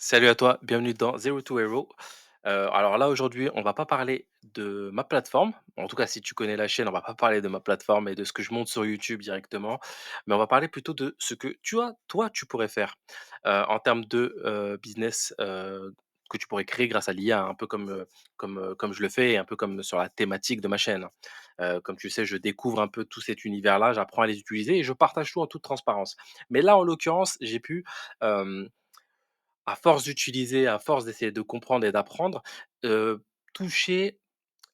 Salut à toi, bienvenue dans Zero to Hero. Alors là aujourd'hui, on va pas parler de ma plateforme. En tout cas, si tu connais la chaîne, on va pas parler de ma plateforme et de ce que je monte sur YouTube directement, mais on va parler plutôt de ce que tu vois, toi, tu pourrais faire en termes de business que tu pourrais créer grâce à l'IA, un peu comme je le fais et un peu comme sur la thématique de ma chaîne. Comme tu sais, je découvre un peu tout cet univers-là, j'apprends à les utiliser et je partage tout en toute transparence. Mais là, en l'occurrence, j'ai pu euh, à force d'utiliser, à force d'essayer de comprendre et d'apprendre, toucher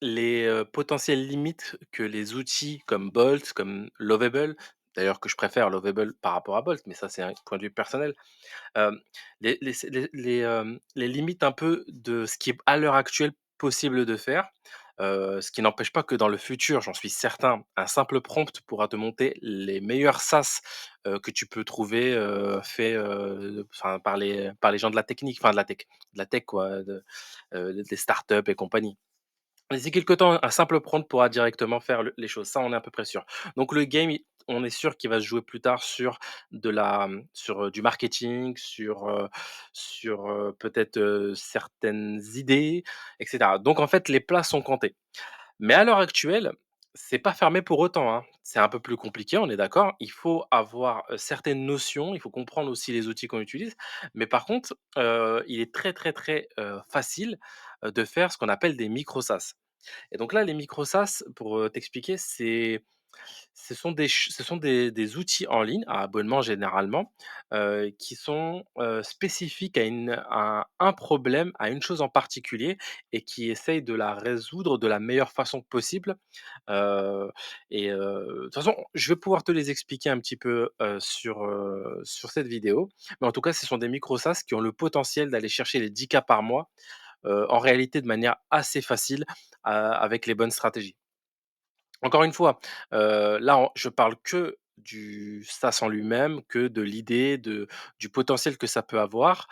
les, potentielles limites que les outils comme Bolt, comme Lovable, d'ailleurs que je préfère Lovable par rapport à Bolt, mais ça c'est un point de vue personnel. Hem, les limites un peu de ce qui est à l'heure actuelle possible de faire, ce qui n'empêche pas que dans le futur, j'en suis certain, un simple prompt pourra te monter les meilleurs SaaS, que tu peux trouver, faits, enfin par les gens de la technique, enfin de la tech quoi, des startups et compagnie. D'ici quelque temps, un simple prompt pourra directement faire les choses. Ça, on est à peu près sûr. Donc le game, on est sûr qu'il va se jouer plus tard sur du marketing, sur peut-être certaines idées, etc. Donc en fait, les places sont comptées. Mais à l'heure actuelle, c'est pas fermé pour autant, hein. C'est un peu plus compliqué, on est d'accord. Il faut avoir certaines notions, il faut comprendre aussi les outils qu'on utilise. Mais par contre, il est très, très, très facile de faire ce qu'on appelle des micro-SaaS. Et donc là, les micro-SaaS, pour, t'expliquer, ce sont des outils en ligne, à abonnement généralement, qui sont, spécifiques à un problème, à une chose en particulier et qui essayent de la résoudre de la meilleure façon possible. Heu de toute façon, je vais pouvoir te les expliquer un petit peu, sur cette vidéo. Mais en tout cas, ce sont des micro-SaaS qui ont le potentiel d'aller chercher les 10 cas par mois, en réalité de manière assez facile, avec les bonnes stratégies. Encore une fois, là, je parle que du SaaS en lui-même, que de l'idée, du potentiel que ça peut avoir,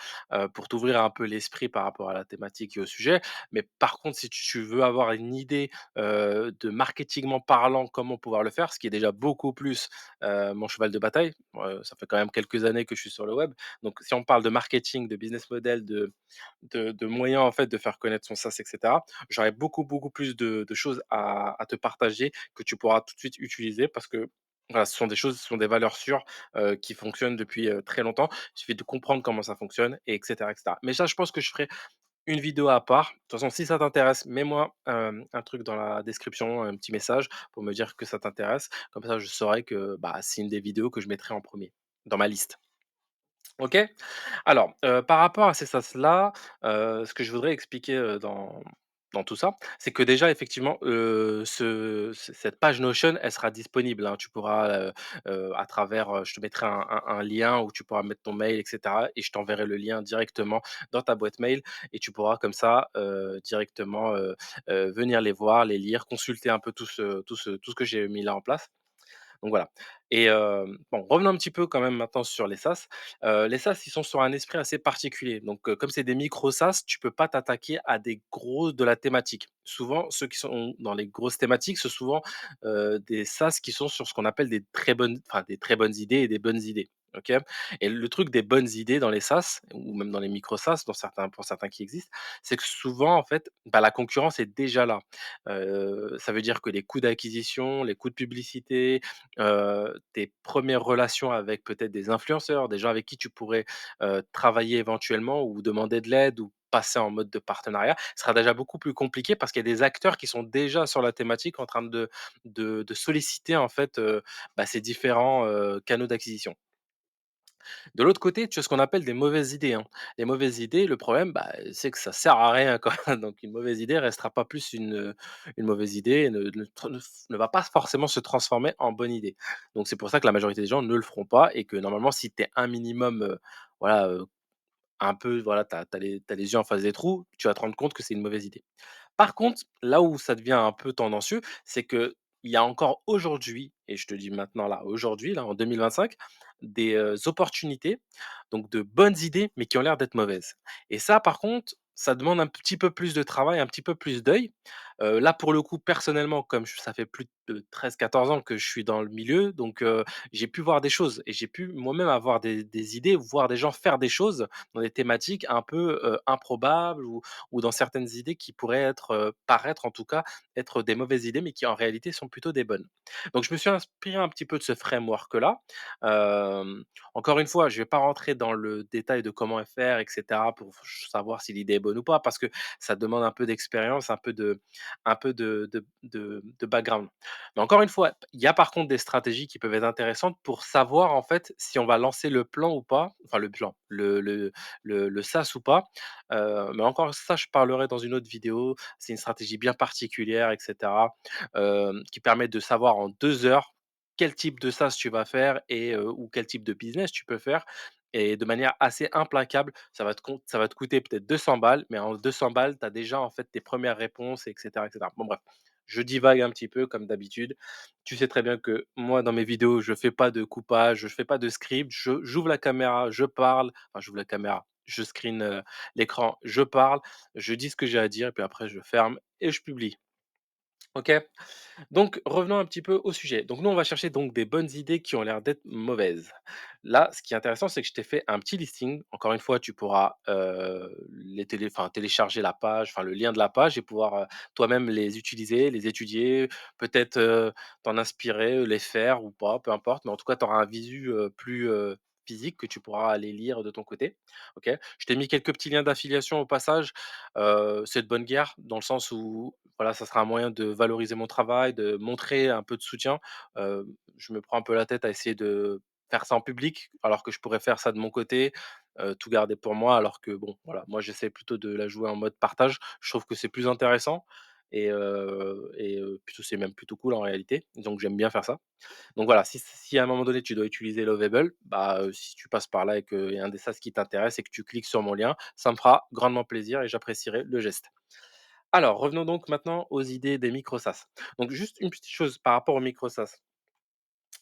pour t'ouvrir un peu l'esprit par rapport à la thématique et au sujet. Mais par contre, si tu veux avoir une idée, de marketingment parlant, comment pouvoir le faire, ce qui est déjà beaucoup plus, mon cheval de bataille. Ça fait quand même quelques années que je suis sur le web. Donc si on parle de marketing, de business model, de moyens, en fait, de faire connaître son SaaS et cetera, j'aurais beaucoup, beaucoup plus de choses à te partager que tu pourras tout de suite utiliser parce que, voilà, ce sont des valeurs sûres, qui fonctionnent depuis, très longtemps. Il suffit de comprendre comment ça fonctionne et cetera et cetera. Mais ça, je pense que je ferai une vidéo à part. De toute façon, si ça t'intéresse, mets-moi, un truc dans la description, un petit message pour me dire que ça t'intéresse. Comme ça, je saurai que, bah, c'est une des vidéos que je mettrai en premier dans ma liste. OK? Alors, par rapport à ces sas-là, ce que je voudrais expliquer, dans tout ça, c'est que déjà effectivement, cette page Notion, elle sera disponible, hein. Tu pourras, à travers, je te mettrai un lien où tu pourras mettre ton mail et cetera et je t'enverrai le lien directement dans ta boîte mail et tu pourras comme ça, directement, venir les voir, les lire, consulter un peu tout ce que j'ai mis là en place. Donc voilà. Et bon, revenons un petit peu quand même maintenant sur les SaaS. Les SaaS, ils sont sur un esprit assez particulier. Donc, comme c'est des micro SaaS, tu peux pas t'attaquer à des gros de la thématique. Souvent, ceux qui sont dans les grosses thématiques, c'est souvent, des SaaS qui sont sur ce qu'on appelle des très bonnes idées et des bonnes idées. OK? Et le truc des bonnes idées dans les SaaS ou même dans les micro SaaS, pour certains qui existent, c'est que souvent, en fait, bah, la concurrence est déjà là. Ça veut dire que les coûts d'acquisition, les coûts de publicité, tes premières relations avec peut-être des influenceurs, des gens avec qui tu pourrais, travailler éventuellement ou demander de l'aide ou passer en mode de partenariat, sera déjà beaucoup plus compliqué parce qu'il y a des acteurs qui sont déjà sur la thématique en train de solliciter en fait, bah, ces différents, canaux d'acquisition. De l'autre côté, tu as ce qu'on appelle des mauvaises idées, hein. Les mauvaises idées, le problème, bah, c'est que ça sert à rien, quoi. Donc une mauvaise idée restera pas plus une mauvaise idée et ne va pas forcément se transformer en bonne idée. Donc c'est pour ça que la majorité des gens ne le feront pas et que normalement si tu es un minimum, voilà, un peu, voilà, tu as les yeux en face des trous, tu vas te rendre compte que c'est une mauvaise idée. Par contre, là où ça devient un peu tendancieux, c'est qu'il y a encore aujourd'hui, et je te dis maintenant là, aujourd'hui, là, en 2025, des, opportunités, donc de bonnes idées, mais qui ont l'air d'être mauvaises. Et ça, par contre, ça demande un petit peu plus de travail, un petit peu plus d'œil, Là, pour le coup, personnellement, comme j ça fait plus de 13-14 ans que je suis dans le milieu, donc j'ai pu voir des choses et j'ai pu moi-même avoir des idées, voir des gens faire des choses dans des thématiques un peu, improbables ou dans certaines idées qui pourraient être, paraître en tout cas, être des mauvaises idées, mais qui en réalité sont plutôt des bonnes. Donc je me suis inspiré un petit peu de ce framework-là. Encore une fois, je vais pas rentrer dans le détail de comment faire et cetera pour savoir si l'idée est bonne ou pas, parce que ça demande un peu d'expérience, un peu de background. Mais encore une fois, il y a par contre des stratégies qui peuvent être intéressantes pour savoir en fait si on va lancer le plan ou pas, enfin le plan, le SaaS ou pas. Mais encore ça, je parlerai dans une autre vidéo. C'est une stratégie bien particulière, et cetera, qui permet de savoir en 2 heures quel type de SaaS tu vas faire et ou quel type de business tu peux faire et de manière assez implacable. Ça va te coûter peut-être 200 balles, mais en 200 balles, tu as déjà en fait tes premières réponses et cetera et cetera. Bon bref, je divague un petit peu comme d'habitude. Tu sais très bien que moi dans mes vidéos, je fais pas de coupage, je fais pas de script, je j'ouvre la caméra, je parle, enfin j'ouvre la caméra, je screen, l'écran, je parle, je dis ce que j'ai à dire et puis après je ferme et je publie. OK? Donc, revenons un petit peu au sujet. Donc, nous, on va chercher donc des bonnes idées qui ont l'air d'être mauvaises. Là, ce qui est intéressant, c'est que je t'ai fait un petit listing. Encore une fois, tu pourras enfin, télécharger la page, enfin le lien de la page et pouvoir toi-même les utiliser, les étudier, peut-être t'en inspirer, les faire ou pas, peu importe. Mais en tout cas, tu auras un visu plus physique que tu pourras aller lire de ton côté. Ok. Je t'ai mis quelques petits liens d'affiliation au passage. C'est de bonne guerre dans le sens où voilà, ça sera un moyen de valoriser mon travail, de montrer un peu de soutien. Je me prends un peu la tête à essayer de faire ça en public, alors que je pourrais faire ça de mon côté, tout garder pour moi, alors que bon, voilà, moi j'essaie plutôt de la jouer en mode partage. Je trouve que c'est plus intéressant et plutôt c'est même plutôt cool en réalité, donc j'aime bien faire ça. Donc voilà, si à un moment donné tu dois utiliser Lovable, bah, si tu passes par là et qu'il y a un des sas qui t'intéresse et que tu cliques sur mon lien, ça me fera grandement plaisir et j'apprécierai le geste. Alors, revenons donc maintenant aux idées des micro-sas. Donc juste une petite chose par rapport aux micro-sas.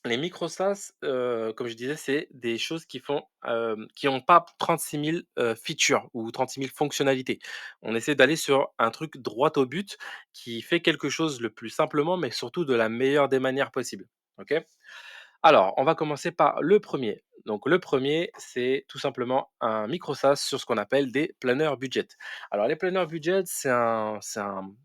Les micro-sas, comme je disais, c'est des choses qui ont pas 36 000 features ou 36 000 fonctionnalités. On essaie d'aller sur un truc droit au but, qui fait quelque chose le plus simplement, mais surtout de la meilleure des manières possibles. OK? Alors, on va commencer par le premier. Donc le premier, c'est tout simplement un micro SaaS sur ce qu'on appelle des planeurs budget. Alors les planeurs budget, c'est une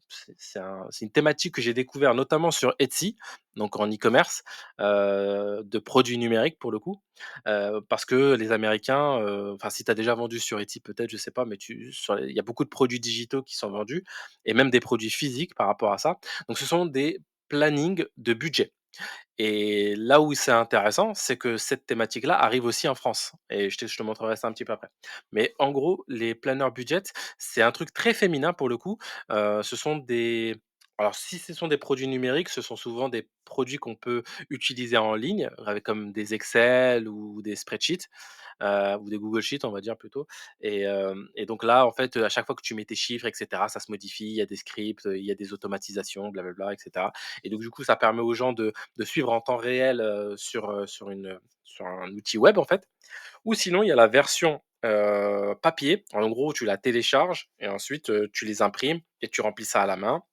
thématique que j'ai découvert notamment sur Etsy, donc en e-commerce, de produits numériques pour le coup. Parce que les Américains, enfin si tu as déjà vendu sur Etsy peut-être, je sais pas, mais il y a beaucoup de produits digitaux qui sont vendus et même des produits physiques par rapport à ça. Donc ce sont des plannings de budget. Et là où c'est intéressant, c'est que cette thématique-là arrive aussi en France et je te montrerai ça un petit peu après. Mais en gros, les planners budget, c'est un truc très féminin pour le coup. Ce sont des alors si ce sont des produits numériques, ce sont souvent des produits qu'on peut utiliser en ligne avec comme des Excel ou des spreadsheets ou des Google Sheets, on va dire plutôt. Et donc là, en fait, à chaque fois que tu mets tes chiffres, et cetera, ça se modifie. Il y a des scripts, il y a des automatisations, blablabla, et cetera. Et donc du coup, ça permet aux gens de suivre en temps réel, sur un outil web, en fait. Ou sinon, il y a la version, papier. En gros, tu la télécharges et ensuite, tu les imprimes et tu remplis ça à la main.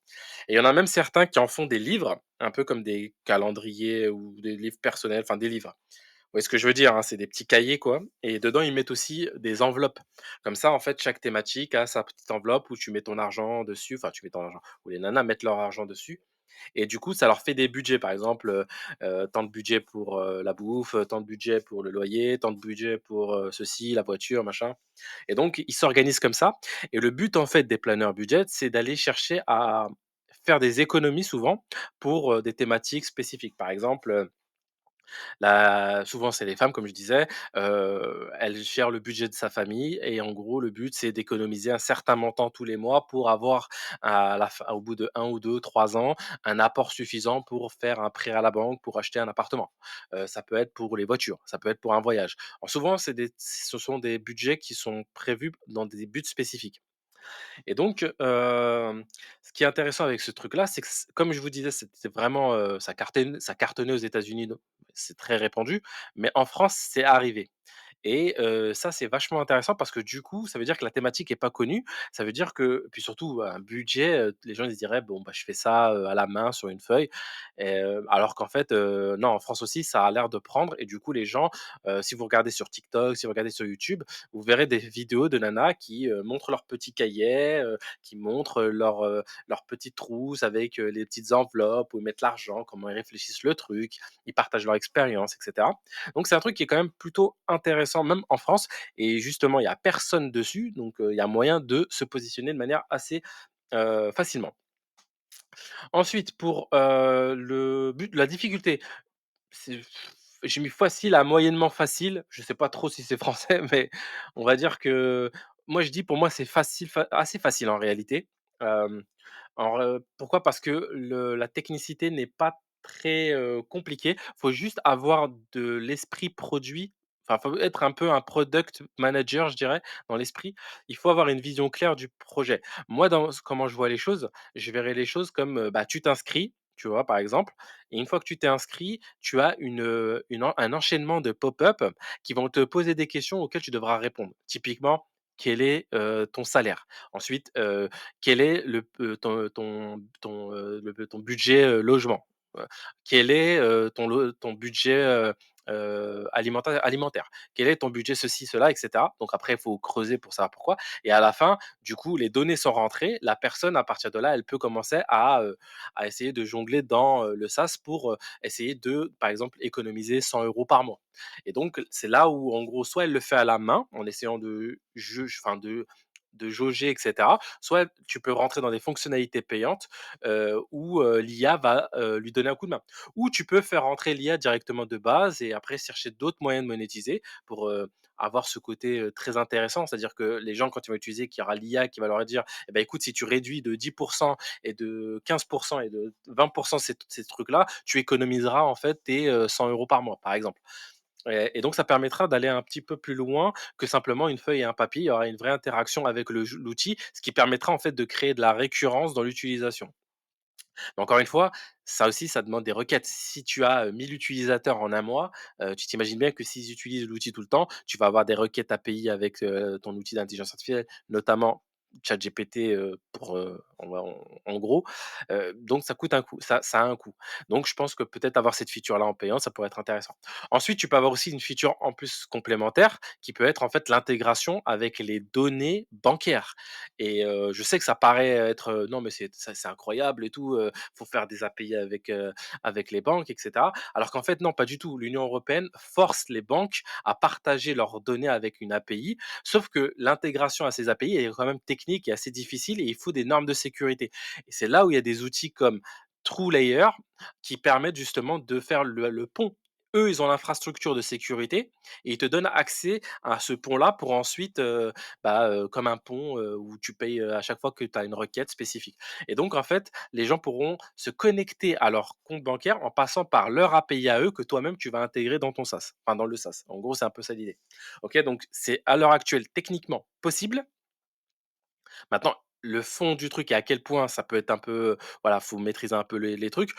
Et il y en a même certains qui en font des livres, un peu comme des calendriers ou des livres personnels, enfin des livres. Vous voyez ce que je veux dire, hein? C'est des petits cahiers, quoi, et dedans, ils mettent aussi des enveloppes. Comme ça, en fait, chaque thématique a sa petite enveloppe où tu mets ton argent dessus, enfin, tu mets ton argent, où les nanas mettent leur argent dessus et du coup, ça leur fait des budgets. Par exemple, tant de budget pour, la bouffe, tant de budget pour le loyer, tant de budget pour, ceci, la voiture, machin, et donc ils s'organisent comme ça et le but, en fait, des planners budget, c'est d'aller chercher à faire des économies souvent pour, des thématiques spécifiques. Par exemple, souvent, c'est les femmes, comme je disais, elles gèrent le budget de sa famille et en gros, le but, c'est d'économiser un certain montant tous les mois pour avoir au bout de 1 ou 2, 3 ans, un apport suffisant pour faire un prêt à la banque, pour acheter un appartement. Ça peut être pour les voitures, ça peut être pour un voyage. Alors souvent, ce sont des budgets qui sont prévus dans des buts spécifiques. Et donc, ce qui est intéressant avec ce truc-là, c'est que comme je vous disais, c'était vraiment, ça cartonnait aux États-Unis, donc c'est très répandu, mais en France, c'est arrivé et ça, c'est vachement intéressant parce que du coup, ça veut dire que la thématique est pas connue. Ça veut dire que puis surtout un budget, les gens ils se diraient: «Bon, bah, je fais ça, à la main sur une feuille», alors qu'en fait, non, en France aussi, ça a l'air de prendre et du coup, les gens, si vous regardez sur TikTok, si vous regardez sur YouTube, vous verrez des vidéos de nanas qui, montrent leur petit cahier, qui montrent, leur petite trousse avec, les petites enveloppes où ils mettent l'argent, comment ils réfléchissent le truc, ils partagent leur expérience et cetera. Donc c'est un truc qui est quand même plutôt intéressant, même en France et justement, il y a personne dessus, donc il y a moyen de se positionner de manière assez, facilement. Ensuite pour, le but la difficulté, c'est j'ai mis facile à moyennement facile. Je sais pas trop si c'est français, mais on va dire que moi je dis pour moi c'est facile, assez facile en réalité. Hem, alors, pourquoi? Parce que la technicité n'est pas très, compliquée. Faut juste avoir de l'esprit produit, enfin, faut être un peu un product manager, je dirais, dans l'esprit. Il faut avoir une vision claire du projet. Moi, dans comment je vois les choses, je verrais les choses comme, bah, tu t'inscris, tu vois, par exemple et une fois que tu t'es inscrit, tu as un enchaînement de pop-up qui vont te poser des questions auxquelles tu devras répondre. Typiquement, quel est, ton salaire? Ensuite, quel est ton budget, logement? Heu, quel est, ton budget, alimentaire? Quel est ton budget ceci, cela et cetera? Donc après, il faut creuser pour savoir pourquoi et à la fin, du coup, les données sont rentrées. La personne, à partir de là, elle peut commencer à essayer de jongler dans, le sas pour, essayer de, par exemple, économiser 100 € par mois et donc c'est là où, en gros, soit elle le fait à la main en essayant de jauger et cetera, soit tu peux rentrer dans des fonctionnalités payantes, où, l'IA va, lui donner un coup de main. Ou tu peux faire rentrer l'IA directement de base et après chercher d'autres moyens de monétiser pour, avoir ce côté, très intéressant. C'est-à-dire que les gens quand ils vont utiliser, qu'il y aura l'IA qui va leur dire: «Eh ben écoute, si tu réduis de 10 et de 15 et de 20 ces trucs-là, tu économiseras en fait tes, 100 € par mois», par exemple. Et donc ça permettra d'aller un petit peu plus loin que simplement une feuille et un papier. Il y aura une vraie interaction avec l'outil, ce qui permettra en fait de créer de la récurrence dans l'utilisation. Mais encore une fois, ça aussi, ça demande des requêtes. Si tu as, 1 000 utilisateurs en un mois, tu t'imagines bien que s'ils utilisent l'outil tout le temps, tu vas avoir des requêtes API avec, ton outil d'intelligence artificielle, notamment ChatGPT, pour, en gros, donc ça coûte un coût, ça a un coût. Donc je pense que peut-être avoir cette feature-là en payant, ça pourrait être intéressant. Ensuite, tu peux avoir aussi une feature en plus complémentaire qui peut être en fait l'intégration avec les données bancaires et je sais que ça paraît être, non mais c'est incroyable et tout, faut faire des API avec les banques et cetera. Alors qu'en fait non, pas du tout. L'Union européenne force les banques à partager leurs données avec une API, sauf que l'intégration à ces API est quand même technique et assez difficile et il faut des normes de sécurité. Et c'est là où il y a des outils comme TrueLayer qui permettent justement de faire le pont. Eux, ils ont l'infrastructure de sécurité et ils te donnent accès à ce pont-là pour ensuite, comme un pont, où tu payes, à chaque fois que tu as une requête spécifique. Et donc en fait, les gens pourront se connecter à leur compte bancaire en passant par leur API à eux que toi-même tu vas intégrer dans ton SaaS, enfin dans le SaaS. En gros, c'est un peu ça l'idée. OK, donc c'est à l'heure actuelle techniquement possible. Maintenant, le fond du truc et à quel point ça peut être un peu, voilà, faut maîtriser un peu les trucs.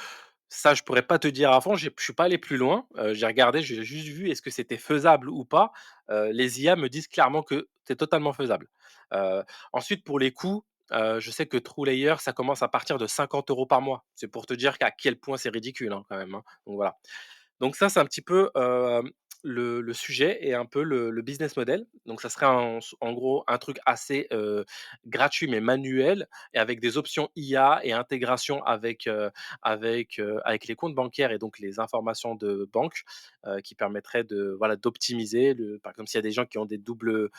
Ça, je pourrais pas te dire à fond, je suis pas allé plus loin. J'ai regardé, j'ai juste vu est-ce que c'était faisable ou pas. Les IA me disent clairement que c'est totalement faisable. Heu, Ensuite pour les coûts, je sais que TrueLayer, ça commence à partir de 50 € par mois. C'est pour te dire qu'à quel point c'est ridicule, hein, quand même, hein. Donc voilà. Donc ça, c'est un petit peu, le sujet et un peu le business model. Donc ça serait en gros un truc assez, gratuit mais manuel et avec des options IA et intégration avec les comptes bancaires et donc les informations de banque, qui permettraient de voilà, d'optimiser par exemple, s'il y a des gens qui ont des doubles,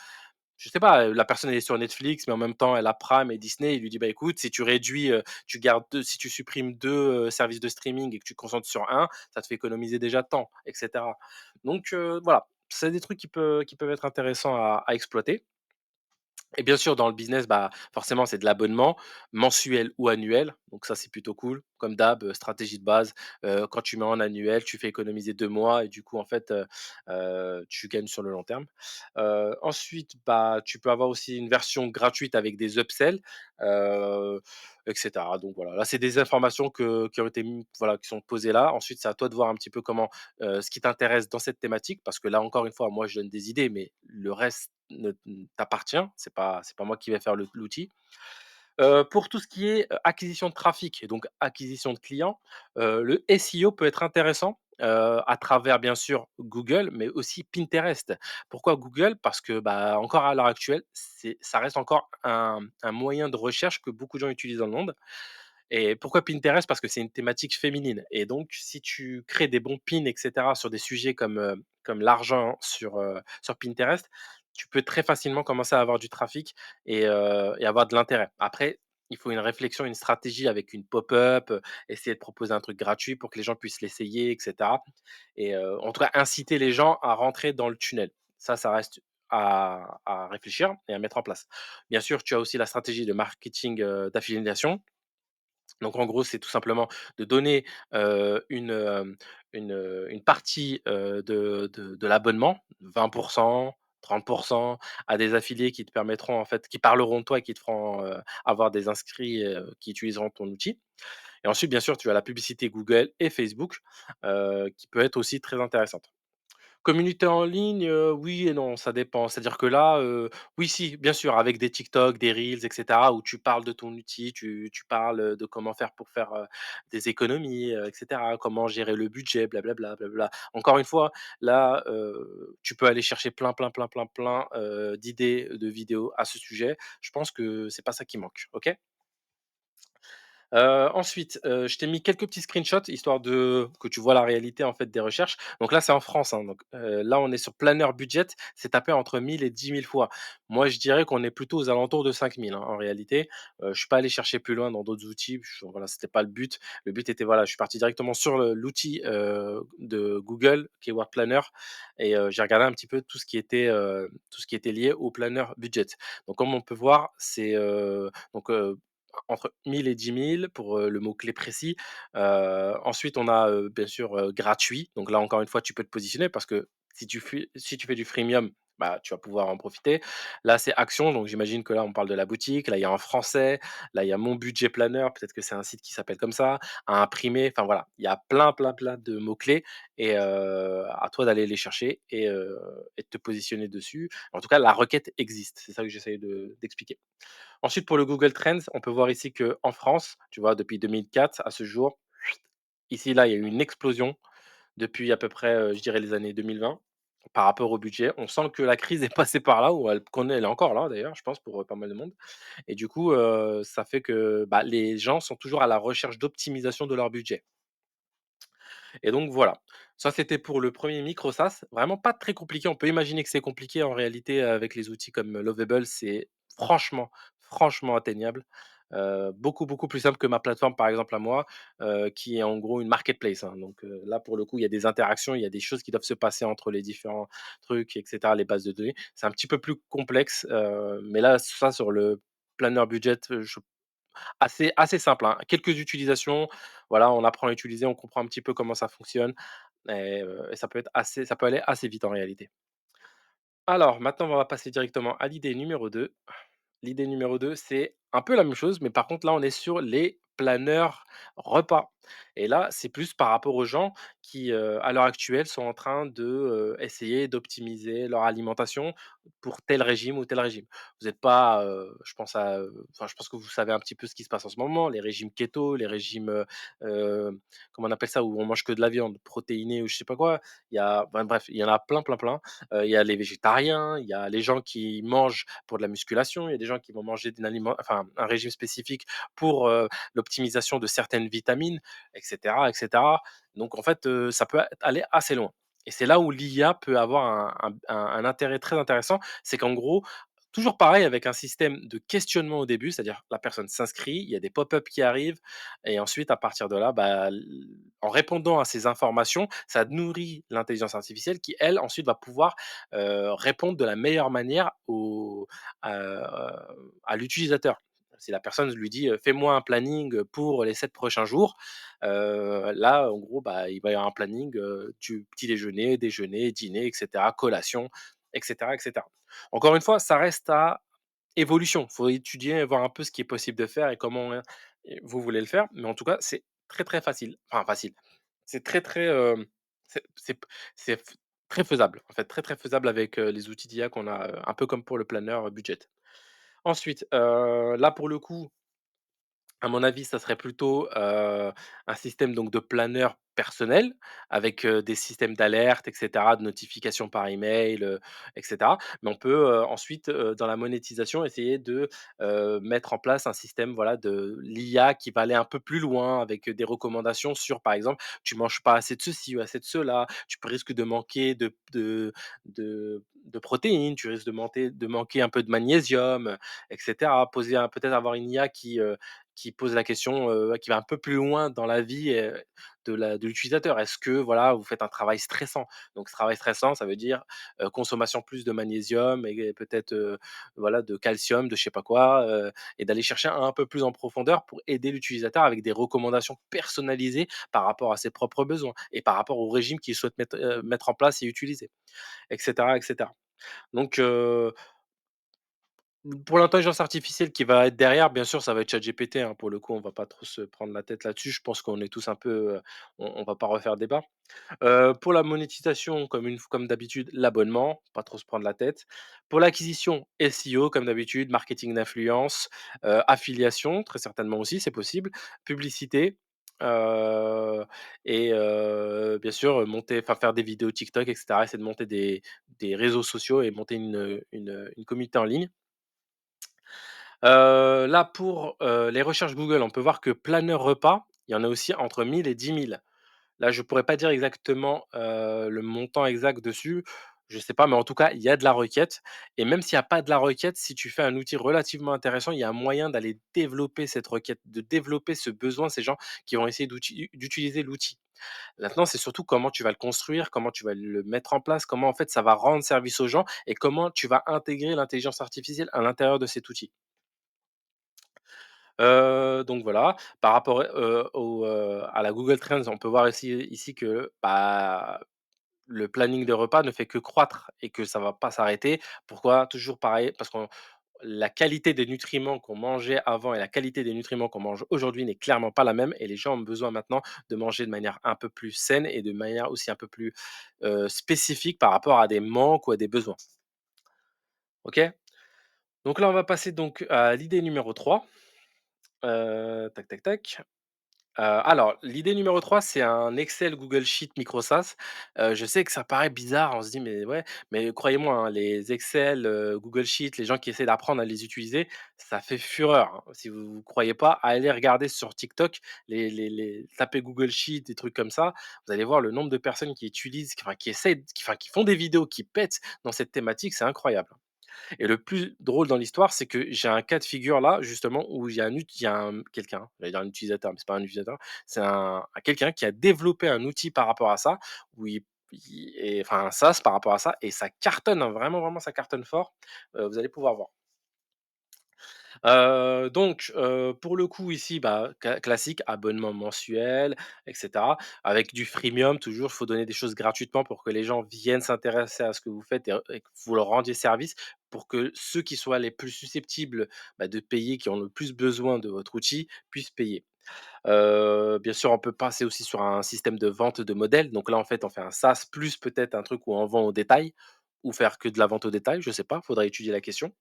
je sais pas, la personne elle est sur Netflix, mais en même temps elle a Prime et Disney. Il lui dit: «Bah, écoute, si tu réduis, tu gardes 2, si tu supprimes 2 services de streaming et que tu te concentres sur un, ça te fait économiser déjà tant» et cetera. Donc voilà, c'est des trucs qui peuvent être intéressants à exploiter. Et bien sûr, dans le business, bah, forcément, c'est de l'abonnement mensuel ou annuel. Donc ça, c'est plutôt cool. Comme d'hab, stratégie de base, quand tu mets en annuel, tu fais économiser 2 mois et du coup, en fait, tu gagnes sur le long terme. Ensuite, bah, tu peux avoir aussi une version gratuite avec des upsells, heu, et cetera. Donc voilà, là, c'est des informations qui ont été voilà, qui sont posées là. Ensuite, c'est à toi de voir un petit peu comment, ce qui t'intéresse dans cette thématique parce que là, encore une fois, moi, je donne des idées, mais le reste ne t'appartient. C'est pas moi qui vais faire l'outil. Pour tout ce qui est, acquisition de trafic et donc acquisition de clients, le SEO peut être intéressant, à travers bien sûr Google, mais aussi Pinterest. Pourquoi Google? Parce que, bah, encore à l'heure actuelle, ça reste encore un moyen de recherche que beaucoup de gens utilisent dans le monde. Et pourquoi Pinterest? Parce que c'est une thématique féminine et donc si tu crées des bons pins et cetera sur des sujets comme l'argent sur Pinterest, tu peux très facilement commencer à avoir du trafic et avoir de l'intérêt. Après, il faut une réflexion, une stratégie avec une pop-up, essayer de proposer un truc gratuit pour que les gens puissent l'essayer et cetera et en tout cas inciter les gens à rentrer dans le tunnel. Ça reste à réfléchir et à mettre en place. Bien sûr, tu as aussi la stratégie de marketing, d'affiliation donc en gros, c'est tout simplement de donner, une partie, de l'abonnement, 20, 30 à des affiliés qui te permettront en fait qui parleront de toi et qui te feront, avoir des inscrits, qui utiliseront ton outil. Et ensuite, bien sûr, tu as la publicité Google et Facebook, qui peut être aussi très intéressante. Communauté en ligne, oui et non, ça dépend. C'est-à-dire que là, oui, si, bien sûr, avec des TikTok, des reels et cetera, où tu parles de ton outil, tu parles, de comment faire pour faire, des économies, et cetera, comment gérer le budget, blablabla. Encore une fois, là, tu peux aller chercher plein, d'idées de vidéos à ce sujet. Je pense que c'est pas ça qui manque, OK? Ensuite, je t'ai mis quelques petits screenshots histoire de que tu vois la réalité, en fait, des recherches. Donc là, c'est en France, hein, donc là, on est sur Planner Budget, c'est tapé entre 1000 et 10 000 fois. Moi, je dirais qu'on est plutôt aux alentours de 5000, hein, en réalité. Je suis pas allé chercher plus loin dans d'autres outils, voilà, c'était pas le but. Le but était, voilà, je suis parti directement sur l'outil, de Google, qui est Word Planner et j'ai regardé un petit peu tout ce qui était lié au Planner Budget. Donc comme on peut voir, c'est, entre 1000 et 10 000 pour, le mot-clé précis. Ensuite, on a, bien sûr, gratuit. Donc là, encore une fois, tu peux te positionner parce que si tu fais du freemium, bah, tu vas pouvoir en profiter. Là, c'est action, donc j'imagine que là, on parle de la boutique. Là, il y a en français. Là, il y a mon budget planner, peut-être que c'est un site qui s'appelle comme ça, à imprimer. Enfin voilà, il y a plein de mots-clés et à toi d'aller les chercher et de te positionner dessus. En tout cas, la requête existe. C'est ça que j'essaye d'expliquer. Ensuite, pour le Google Trends, on peut voir ici qu'en France, tu vois, depuis 2004 à ce jour, ici, là, il y a eu une explosion depuis à peu près, je dirais les années 2020 par rapport au budget. On sent que la crise est passée par là ou elle est encore là d'ailleurs, je pense pour, pas mal de monde et du coup, ça fait que, bah, les gens sont toujours à la recherche d'optimisation de leur budget. Et donc voilà, ça c'était pour le premier micro SaaS, vraiment pas très compliqué. On peut imaginer que c'est compliqué en réalité avec les outils comme Lovable, c'est franchement atteignable. Beaucoup plus simple que ma plateforme par exemple à moi, qui est en gros une marketplace, hein. Donc, là pour le coup, il y a des interactions, il y a des choses qui doivent se passer entre les différents trucs et cetera, les bases de données. C'est un petit peu plus complexe, mais là, ça sur le planner budget, je assez simple, hein. Quelques utilisations, voilà, on apprend à utiliser, on comprend un petit peu comment ça fonctionne et ça peut aller assez vite en réalité. Alors maintenant, on va passer directement à l'idée numéro 2. L'idée numéro 2, c'est un peu la même chose, mais par contre là, on est sur les planeurs repas et là, c'est plus par rapport aux gens qui, à l'heure actuelle, sont en train de, essayer d'optimiser leur alimentation pour tel régime ou tel régime. Vous n'êtes pas, je pense que vous savez un petit peu ce qui se passe en ce moment, les régimes keto, les régimes, comment on appelle ça? Où on mange que de la viande protéinée ou je sais pas quoi. Bref, il y en a plein. Il y a les végétariens, il y a les gens qui mangent pour de la musculation, il y a des gens qui vont manger un régime spécifique pour, l'optimisation de certaines vitamines et cetera. Donc en fait, ça peut aller assez loin et c'est là où l'IA peut avoir un intérêt très intéressant. C'est qu'en gros, Toujours pareil avec un système de questionnement au début, c'est-à-dire la personne s'inscrit, il y a des pop-up qui arrivent et ensuite à partir de là, bah, en répondant à ces informations, ça nourrit l'intelligence artificielle qui, elle, ensuite va pouvoir, répondre de la meilleure manière à l'utilisateur. Si la personne lui dit, «Fais-moi un planning pour les 7 prochains jours», là, en gros, bah, il va y avoir un planning, du petit déjeuner, déjeuner, dîner et cetera, collation et cetera. Encore une fois, ça reste à évolution. Il faut étudier et voir un peu ce qui est possible de faire et comment, vous voulez le faire. Mais en tout cas, c'est très, très facile. Enfin facile, c'est très, très, c'est très faisable, en fait, très, très faisable avec, les outils d'IA qu'on a, un peu comme pour le planeur, budget. Ensuite, là, pour le coup, à mon avis, ça serait plutôt, un système donc de planeur personnel avec, des systèmes d'alerte et cetera, de notifications par email, et cetera. Mais on peut, ensuite, dans la monétisation, essayer de, mettre en place un système, voilà, de l'IA qui va aller un peu plus loin avec, des recommandations sur, par exemple: «Tu manges pas assez de ceci ou assez de cela, tu peux risques de manquer de protéines, tu risques de manquer un peu de magnésium», et cetera. Poser un peut-être avoir une IA qui pose la question, qui va un peu plus loin dans la vie, de l'utilisateur. Est-ce que, voilà, vous faites un travail stressant? Donc ce travail stressant, ça veut dire, consommation plus de magnésium et peut-être, voilà, de calcium, de je sais pas quoi, et d'aller chercher un peu plus en profondeur pour aider l'utilisateur avec des recommandations personnalisées par rapport à ses propres besoins et par rapport au régime qu'il souhaite mettre en place et utiliser, et cetera, et cetera. Donc pour l'intelligence artificielle qui va être derrière, bien sûr, ça va être ChatGPT, hein, pour le coup, on va pas trop se prendre la tête là-dessus. Je pense qu'on est tous un peu, on va pas refaire débat. Pour la monétisation, comme d'habitude, l'abonnement, pas trop se prendre la tête. Pour l'acquisition, SEO comme d'habitude, marketing d'influence, affiliation, très certainement aussi, c'est possible, publicité, heu bien sûr, faire des vidéos TikTok et cetera. Essayer de monter des réseaux sociaux et monter une communauté en ligne. Là pour, les recherches Google, on peut voir que planeur repas, il y en a aussi entre 1000 et 10 000. Là, je pourrais pas dire exactement, le montant exact dessus, je sais pas, mais en tout cas, il y a de la requête et même s'il y a pas de la requête, si tu fais un outil relativement intéressant, il y a un moyen d'aller développer cette requête, de développer ce besoin, ces gens qui vont essayer d'utiliser l'outil. Maintenant, c'est surtout comment tu vas le construire, comment tu vas le mettre en place, comment en fait ça va rendre service aux gens et comment tu vas intégrer l'intelligence artificielle à l'intérieur de cet outil. Donc voilà, par rapport, à la Google Trends, on peut voir ici que, bah, le planning de repas ne fait que croître et que ça va pas s'arrêter. Pourquoi? Toujours pareil, parce que la qualité des nutriments qu'on mangeait avant et la qualité des nutriments qu'on mange aujourd'hui n'est clairement pas la même et les gens ont besoin maintenant de manger de manière un peu plus saine et de manière aussi un peu plus, spécifique par rapport à des manques ou à des besoins. OK? Donc là, on va passer donc à l'idée numéro 3. Tac, tac, tac. Alors, l'idée numéro 3, c'est un Excel, Google Sheet, MicroSAS. Je sais que ça paraît bizarre, on se dit: «Mais ouais», mais croyez-moi, hein, les Excel, Google Sheet, les gens qui essaient d'apprendre à les utiliser, ça fait fureur, hein. Si vous croyez pas, allez regarder sur TikTok, tapez Google Sheet, des trucs comme ça, vous allez voir le nombre de personnes qui utilisent, enfin qui essaient, qui font des vidéos qui pètent dans cette thématique, c'est incroyable. Et le plus drôle dans l'histoire, c'est que j'ai un cas de figure là, justement, où il y a quelqu'un, j'allais dire un utilisateur, mais c'est pas un utilisateur, c'est quelqu'un qui a développé un outil par rapport à ça, où enfin un SaaS par rapport à ça, et ça cartonne, hein, vraiment, vraiment, ça cartonne fort. Vous allez pouvoir voir. Pour le coup ici, bah, classique, abonnement mensuel et cetera. Avec du freemium toujours, il faut donner des choses gratuitement pour que les gens viennent s'intéresser à ce que vous faites et que vous leur rendiez service pour que ceux qui soient les plus susceptibles, bah, de payer, qui ont le plus besoin de votre outil, puissent payer. Bien sûr, on peut passer aussi sur un système de vente de modèles. Donc là, en fait, on fait un SaaS plus peut-être un truc où on vend au détail ou faire que de la vente au détail, je sais pas, faudrait étudier la question.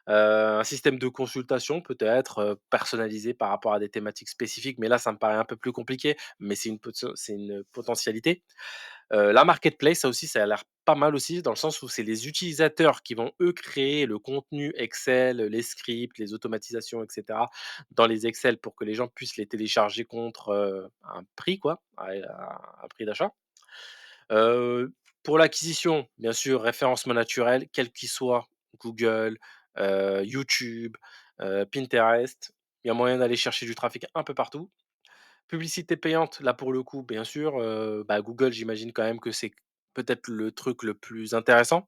Un système de consultation peut-être, personnalisé par rapport à des thématiques spécifiques, mais là, ça me paraît un peu plus compliqué, mais c'est une potentialité. La marketplace, ça aussi, ça a l'air pas mal aussi, dans le sens où c'est les utilisateurs qui vont, eux, créer le contenu Excel, les scripts, les automatisations et cetera, dans les Excel pour que les gens puissent les télécharger contre, un prix quoi, un prix d'achat. Pour l'acquisition, bien sûr, référencement naturel, quel qu'il soit, Google, YouTube, Pinterest. Il y a moyen d'aller chercher du trafic un peu partout. Publicité payante, là, pour le coup, bien sûr, bah, Google, j'imagine quand même que c'est peut-être le truc le plus intéressant.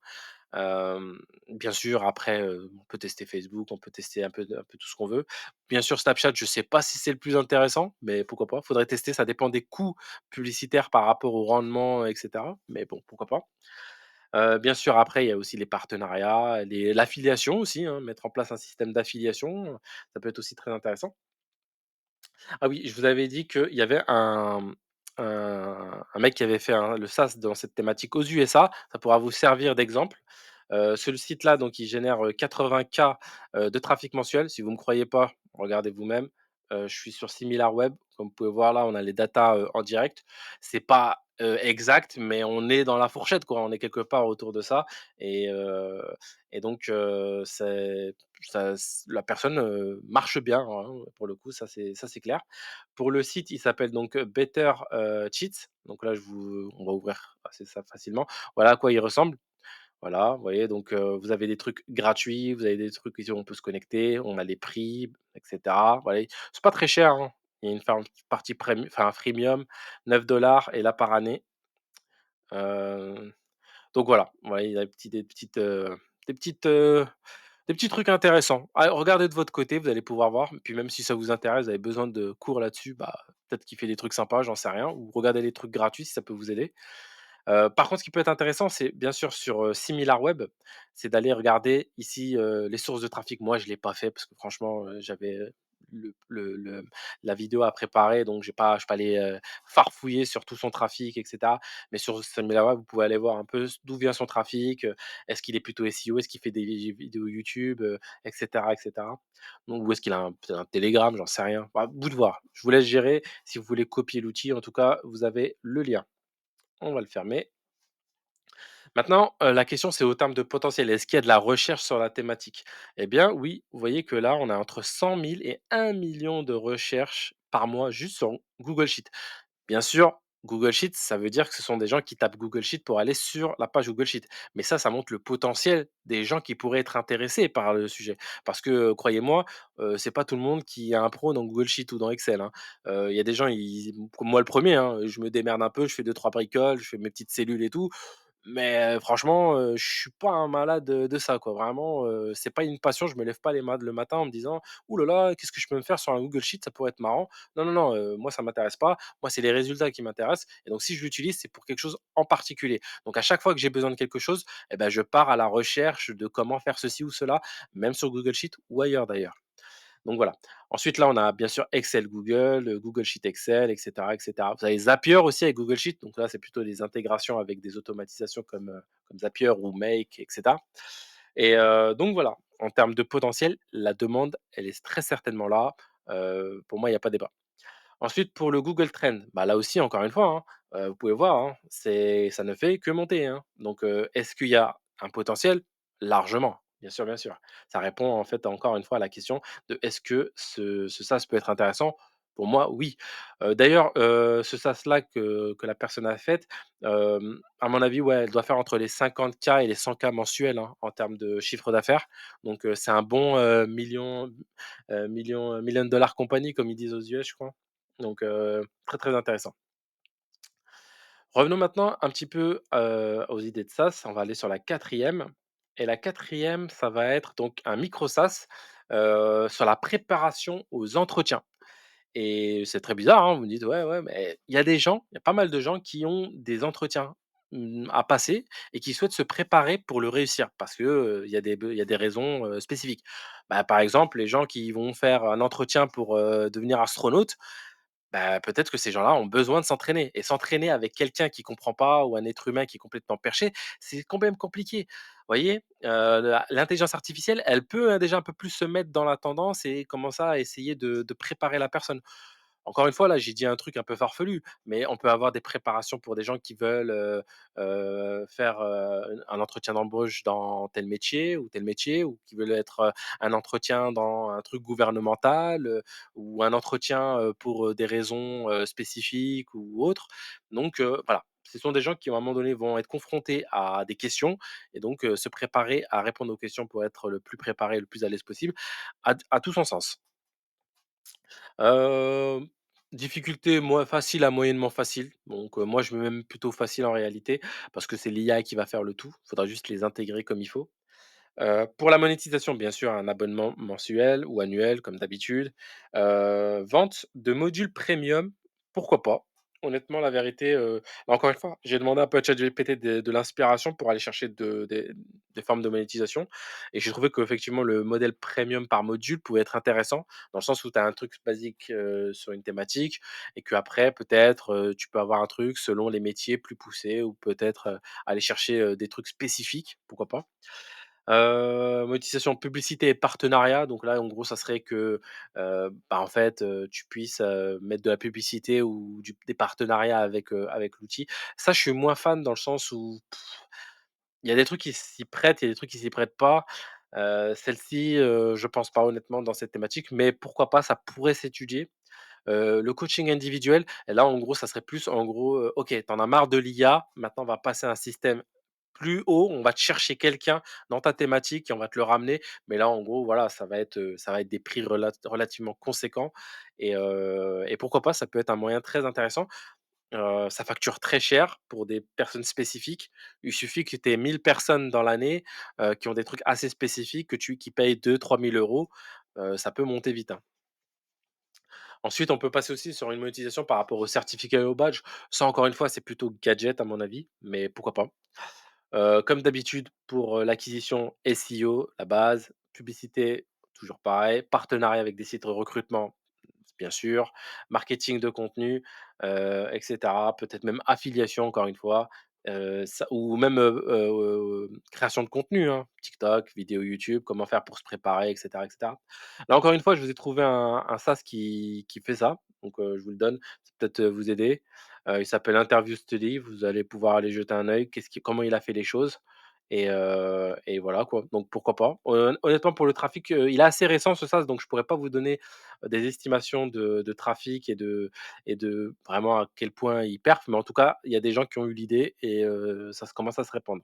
Bien sûr, après, on peut tester Facebook, on peut tester un peu tout ce qu'on veut. Bien sûr, Snapchat, je sais pas si c'est le plus intéressant, mais pourquoi pas? Faudrait tester, ça dépend des coûts publicitaires par rapport au rendement et cetera, mais bon, pourquoi pas? Bien sûr, après, il y a aussi les partenariats, l'affiliation aussi, hein, mettre en place un système d'affiliation, ça peut être aussi très intéressant. Ah oui, je vous avais dit qu'il y avait un mec qui avait fait le SaaS dans cette thématique aux USA, ça pourra vous servir d'exemple. Ce site-là, donc il génère, 80 K, de trafic mensuel. Si vous ne me croyez pas, regardez vous-même. Je suis sur SimilarWeb. Comme vous pouvez voir là, on a les datas, en direct. C'est pas, exact, mais on est dans la fourchette, quoi. On est quelque part autour de ça et heu et donc c'est ça la personne, marche bien, hein, pour le coup, ça c'est clair. Pour le site, il s'appelle donc, Better, Cheats. Donc là, on va ouvrir assez ça facilement. Voilà à quoi il ressemble. Voilà, vous voyez donc vous avez des trucs gratuits, vous avez des trucs ici où on peut se connecter, on a les prix et cetera. Voilà, c'est pas très cher, hein. Il y a une partie enfin freemium, 9 et là par année. Heu, donc voilà, vous voyez, il y a des petites, des petits trucs intéressants. Ah, regardez de votre côté, vous allez pouvoir voir. Puis même si ça vous intéresse, vous avez besoin de cours là-dessus, bah, peut-être qu'il fait des trucs sympas, j'en sais rien, ou regardez les trucs gratuits si ça peut vous aider. Par contre, ce qui peut être intéressant, c'est bien sûr sur, SimilarWeb, c'est d'aller regarder ici, les sources de trafic. Moi, je ne l'ai pas fait parce que franchement, j'avais, la vidéo à préparer, donc je suis pas allé, farfouiller sur tout son trafic et cetera. Mais sur SimilarWeb, vous pouvez aller voir un peu d'où vient son trafic, est-ce qu'il est plutôt SEO? Est-ce qu'il fait des vidéos YouTube, et cetera et cetera. Donc ou est-ce qu'il a peut-être un Telegram? J'en sais rien. Bah, à vous de voir. Je vous laisse gérer. Si vous voulez copier l'outil, en tout cas, vous avez le lien. On va le fermer. Maintenant, la question, c'est au terme de potentiel. Est-ce qu'il y a de la recherche sur la thématique? Eh bien, oui, vous voyez que là, on a entre 100 000 et 1 million de recherches par mois juste sur Google Sheets. Bien sûr, Google Sheets, ça veut dire que ce sont des gens qui tapent Google Sheets pour aller sur la page Google Sheets. Mais ça montre le potentiel des gens qui pourraient être intéressés par le sujet. Parce que, croyez-moi, c'est pas tout le monde qui a un pro dans Google Sheets ou dans Excel, hein. Il y a des gens, comme moi le premier, hein, je me démerde un peu, je fais deux trois bricoles, je fais mes petites cellules et tout. Mais franchement, je suis pas un malade, de ça, quoi. Vraiment, c'est pas une passion, je me lève pas le matin en me disant: «Ouh là là, qu'est-ce que je peux me faire sur un Google Sheet? Ça pourrait être marrant». Non, non, non, moi ça m'intéresse pas. Moi, c'est les résultats qui m'intéressent et donc si je l'utilise, c'est pour quelque chose en particulier. Donc à chaque fois que j'ai besoin de quelque chose et ben, je pars à la recherche de comment faire ceci ou cela, même sur Google Sheet ou ailleurs d'ailleurs. Donc voilà. Ensuite, là, on a bien sûr Excel Google, Google Sheet Excel, et cetera, et cetera. Vous avez Zapier aussi avec Google Sheet. Donc là, c'est plutôt des intégrations avec des automatisations comme Zapier ou Make, et cetera. Et donc voilà, en termes de potentiel, la demande, elle est très certainement là. Pour moi, il y a pas débat. Ensuite, pour le Google Trend, bah, là aussi, encore une fois, hein, vous pouvez voir, hein, ça ne fait que monter, hein. Donc, est-ce qu'il y a un potentiel? Largement, bien sûr, bien sûr. Ça répond, en fait, encore une fois, à la question de est-ce que ce SaaS peut être intéressant? Pour moi, oui. D'ailleurs, ce SaaS-là que la personne a fait, à mon avis, ouais, elle doit faire entre les 50 K et les 100 K mensuels, hein, en termes de chiffre d'affaires. Donc, c'est un bon, million dollar company, comme ils disent aux US, je crois. Donc, très, très intéressant. Revenons maintenant un petit peu, aux idées de SaaS. On va aller sur la quatrième. Et la quatrième, ça va être donc un micro SaaS, sur la préparation aux entretiens. Et c'est très bizarre, hein, vous me dites: «Ouais, ouais», mais il y a pas mal de gens qui ont des entretiens, à passer et qui souhaitent se préparer pour le réussir parce que, il y a des raisons, spécifiques. Bah, par exemple, les gens qui vont faire un entretien pour, devenir astronaute, bah, peut-être que ces gens-là ont besoin de s'entraîner et s'entraîner avec quelqu'un qui comprend pas ou un être humain qui est complètement perché, c'est quand même compliqué. Vous voyez? L'intelligence artificielle, elle peut, hein, déjà un peu plus se mettre dans la tendance et commencer à essayer de préparer la personne. Encore une fois, là, j'ai dit un truc un peu farfelu, mais on peut avoir des préparations pour des gens qui veulent, faire, un entretien d'embauche dans tel métier ou qui veulent être, un entretien dans un truc gouvernemental, ou un entretien, pour, des raisons, spécifiques ou autres. Donc, voilà. Ce sont des gens qui, à un moment donné, vont être confrontés à des questions et donc se préparer à répondre aux questions pour être le plus préparé, le plus à l'aise possible, a tout son sens. Hem, Difficulté, moi, facile à moyennement facile, donc moi, je mets même plutôt facile en réalité parce que c'est l'IA qui va faire le tout. Il faudra juste les intégrer comme il faut. Pour la monétisation, bien sûr, un abonnement mensuel ou annuel comme d'habitude. Vente de modules premium, pourquoi pas? Honnêtement, la vérité, encore une fois, j'ai demandé un peu à ChatGPT de l'inspiration pour aller chercher des formes de monétisation et j'ai trouvé qu'effectivement le modèle premium par module pouvait être intéressant, dans le sens où tu as un truc basique, sur une thématique et qu'après peut-être, tu peux avoir un truc selon les métiers plus poussés ou peut-être, aller chercher, des trucs spécifiques, pourquoi pas? Monétisation publicité et partenariat, donc là, en gros, ça serait que, en fait, tu puisses, mettre de la publicité ou des partenariats avec l'outil. Ça, je suis moins fan dans le sens où il y a des trucs qui s'y prêtent, il y a des trucs qui s'y prêtent pas. Celle-ci, je pense pas honnêtement dans cette thématique, mais pourquoi pas, ça pourrait s'étudier. Le coaching individuel et là, en gros, ça serait plus en gros, OK, tu en as marre de l'IA, maintenant on va passer à un système plus haut, on va te chercher quelqu'un dans ta thématique et on va te le ramener. Mais là, en gros, voilà, ça va être des prix relativement conséquents et pourquoi pas, ça peut être un moyen très intéressant. Ça facture très cher pour des personnes spécifiques. Il suffit que tu aies 1 personnes dans l'année, qui ont des trucs assez spécifiques qui payent 2 000 – 3 000 €, ça peut monter vite, hein. Ensuite, on peut passer aussi sur une monétisation par rapport aux certificats et aux badges. Ça, encore une fois, c'est plutôt gadget à mon avis, mais pourquoi pas? Comme d'habitude pour, l'acquisition SEO, la base, publicité, toujours pareil, partenariat avec des sites de recrutement, bien sûr, marketing de contenu, et cetera. Peut-être même affiliation encore une fois, ça ou même, création de contenu, hein, TikTok, vidéo YouTube, comment faire pour se préparer et cetera et cetera. Là encore une fois, je vous ai trouvé un SaaS qui fait ça, donc je vous le donne, ça peut peut-être, vous aider. Il s'appelle Interview Study, vous allez pouvoir aller jeter un œil, comment il a fait les choses et voilà quoi, donc pourquoi pas. Honnêtement pour le trafic, il est assez récent ce SaaS, donc je pourrais pas vous donner, des estimations de trafic et de vraiment à quel point il perf, mais en tout cas, il y a des gens qui ont eu l'idée et ça commence à se répandre.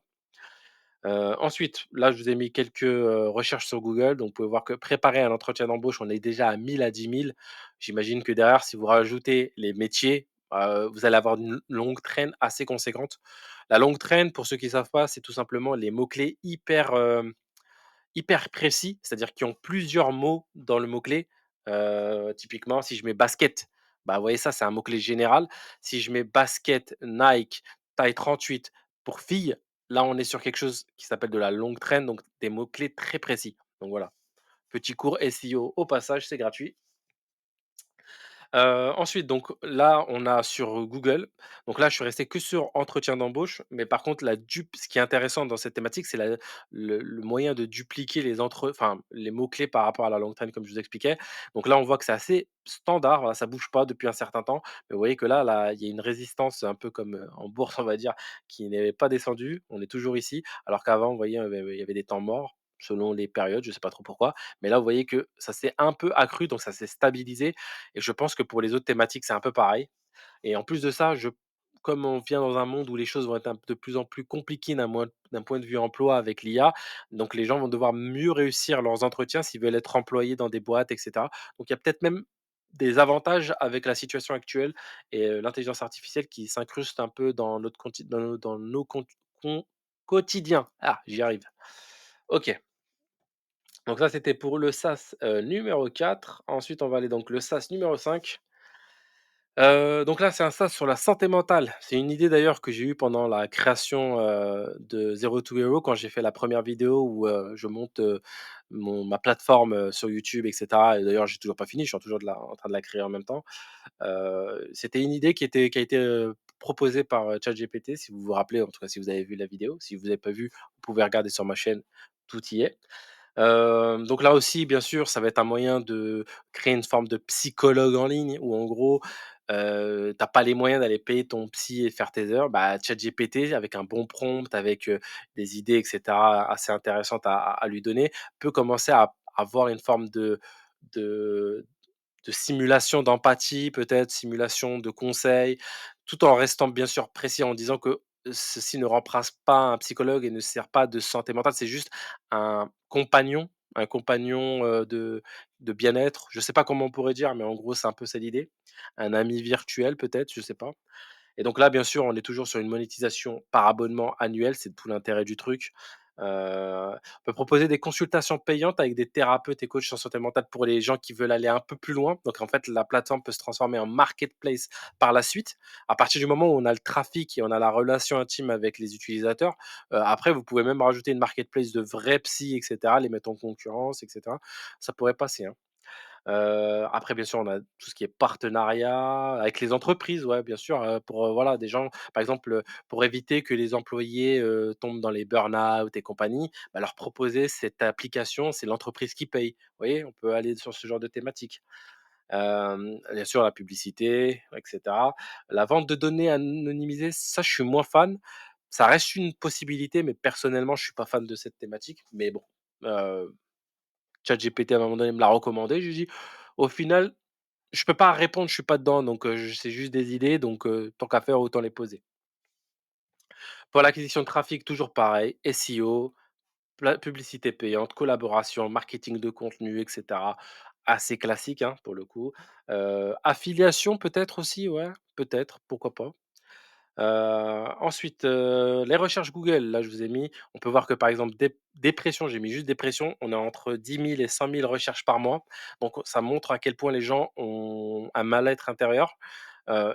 Ensuite, là, je vous ai mis quelques, recherches sur Google, donc vous pouvez voir que préparer un entretien d'embauche, on est déjà à 1 000 à 10 000. J'imagine que derrière, si vous rajoutez les métiers, vous allez avoir une longue traîne assez conséquente. La longue traîne, pour ceux qui ne savent pas, c'est tout simplement les mots-clés hyper précis, c'est-à-dire qui ont plusieurs mots dans le mot-clé. Typiquement, si je mets basket, bah, vous voyez ça, c'est un mot-clé général. Si je mets basket, Nike, taille 38 pour filles, là, on est sur quelque chose qui s'appelle de la longue traîne, donc des mots-clés très précis. Donc voilà, petit cours SEO au passage, c'est gratuit. Ensuite, donc là, on a sur Google, donc là, je suis resté que sur entretien d'embauche, mais par contre, ce qui est intéressant dans cette thématique, c'est le moyen de dupliquer les mots-clés par rapport à la longue traîne, comme je vous expliquais. Donc là, on voit que c'est assez standard, voilà, ça bouge pas depuis un certain temps, mais vous voyez que là, il y a une résistance un peu comme, en bourse, on va dire, qui n'est pas descendue. On est toujours ici, alors qu'avant, vous voyez, il y avait des temps morts selon les périodes, je sais pas trop pourquoi, mais là, vous voyez que ça s'est un peu accru, donc ça s'est stabilisé et je pense que pour les autres thématiques, c'est un peu pareil et en plus de ça, comme on vient dans un monde où les choses vont être de plus en plus compliquées d'un point de vue emploi avec l'IA, donc les gens vont devoir mieux réussir leurs entretiens s'ils veulent être employés dans des boîtes et cetera. Donc il y a peut-être même des avantages avec la situation actuelle et l'intelligence artificielle qui s'incruste un peu dans notre conti dans nos quotidiens. Ah, j'y arrive. OK, donc ça, c'était pour le SaaS, numéro 4. Ensuite, on va aller donc le SaaS numéro 5. Donc là, c'est un SaaS sur la santé mentale. C'est une idée d'ailleurs que j'ai eue pendant la création, de Zero to Hero quand j'ai fait la première vidéo où, je monte, ma plateforme, sur YouTube et cetera et d'ailleurs j'ai toujours pas fini, je suis toujours en train de la créer en même temps. C'était une idée qui a été, proposée par, ChatGPT, si vous vous rappelez, en tout cas si vous avez vu la vidéo. Si vous avez pas vu, vous pouvez regarder sur ma chaîne, tout y est. Donc là aussi, bien sûr, ça va être un moyen de créer une forme de psychologue en ligne où en gros, tu pas les moyens d'aller payer ton psy et faire tes heures, bah, ChatGPT avec un bon prompt, avec, des idées et cetera assez intéressantes à lui donner, peut commencer à avoir une forme de de simulation d'empathie, peut-être simulation de conseils, tout en restant bien sûr précis en disant que ceci ne remplace pas un psychologue et ne sert pas de santé mentale. C'est juste un compagnon, de bien-être. Je sais pas comment on pourrait dire, mais en gros, c'est un peu ça l'idée. Un ami virtuel peut-être, je sais pas. Et donc là, bien sûr, on est toujours sur une monétisation par abonnement annuel, c'est tout l'intérêt du truc. On peut proposer des consultations payantes avec des thérapeutes et coachs en santé mentale pour les gens qui veulent aller un peu plus loin. Donc en fait, la plateforme peut se transformer en marketplace par la suite. À partir du moment où on a le trafic et on a la relation intime avec les utilisateurs, après vous pouvez même rajouter une marketplace de vrais psys et cetera, les mettre en concurrence et cetera. Ça pourrait passer, hein. Après bien sûr, on a tout ce qui est partenariat avec les entreprises, ouais, bien sûr, pour, voilà, des gens par exemple, pour éviter que les employés, tombent dans les burn-out et compagnie, bah, leur proposer cette application, c'est l'entreprise qui paye. Vous voyez? On peut aller sur ce genre de thématique. Bien sûr la publicité et cetera. La vente de données anonymisées, ça je suis moins fan. Ça reste une possibilité, mais personnellement, je suis pas fan de cette thématique. Mais bon, heu ChatGPT, à un moment donné, me l'a recommandé. Je lui ai dit: «Au final, je peux pas répondre, je suis pas dedans, donc c'est juste des idées, donc tant qu'à faire, autant les poser». Pour l'acquisition de trafic, toujours pareil, SEO, publicité payante, collaboration, marketing de contenu et cetera. Assez classique, hein, pour le coup. Affiliation peut-être aussi, ouais, peut-être, pourquoi pas. Ensuite, les recherches Google, là, je vous ai mis on peut voir que, par exemple, dépression, j'ai mis juste dépression, on est entre 10 000 et 100 000 recherches par mois. Donc ça montre à quel point les gens ont un mal-être intérieur,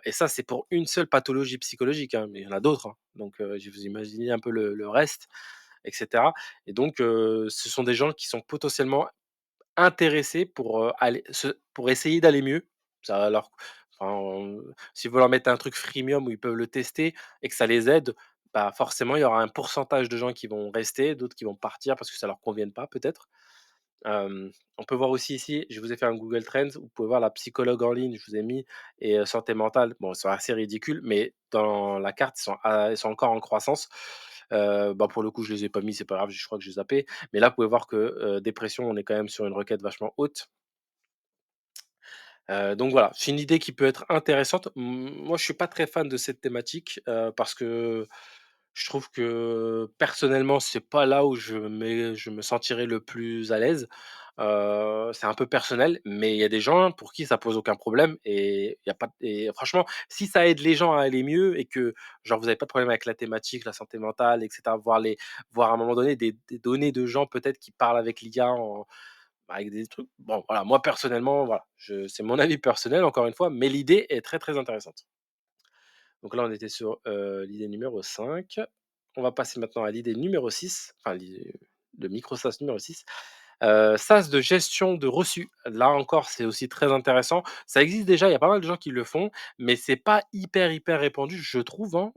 et ça, c'est pour une seule pathologie psychologique, hein, mais il y en a d'autres, hein. Donc je vous imaginez un peu le reste et cetera. Et donc ce sont des gens qui sont potentiellement intéressés pour essayer d'aller mieux. Ça va leur si vous leur mettez un truc freemium où ils peuvent le tester et que ça les aide, bah, forcément, il y aura un pourcentage de gens qui vont rester, d'autres qui vont partir parce que ça leur convienne pas peut-être. On peut voir aussi ici, je vous ai fait un Google Trends, vous pouvez voir la psychologue en ligne, je vous ai mis et santé mentale. Bon, c'est assez ridicule, mais dans la carte, ils sont encore en croissance. Bah, pour le coup, je les ai pas mis, c'est pas grave, je crois que j'ai zappé. Mais là, vous pouvez voir que, dépression, on est quand même sur une requête vachement haute. Donc voilà, c'est une idée qui peut être intéressante. Moi, je suis pas très fan de cette thématique, parce que je trouve que personnellement, c'est pas là où je me sentirais le plus à l'aise. C'est un peu personnel, mais il y a des gens pour qui ça pose aucun problème et il y a pas et franchement, si ça aide les gens à aller mieux et que genre vous avez pas de problème avec la thématique, la santé mentale et cetera, voir à un moment donné des données de gens peut-être qui parlent avec l'IA avec des trucs bon voilà, moi personnellement, voilà, je c'est mon avis personnel encore une fois, mais l'idée est très, très intéressante. Donc là, on était sur, l'idée numéro 5. On va passer maintenant à l'idée numéro 6, enfin le micro SaaS numéro 6. SaaS de gestion de reçus. Là encore, c'est aussi très intéressant. Ça existe déjà, il y a pas mal de gens qui le font, mais c'est pas hyper, hyper répandu, je trouve, hein.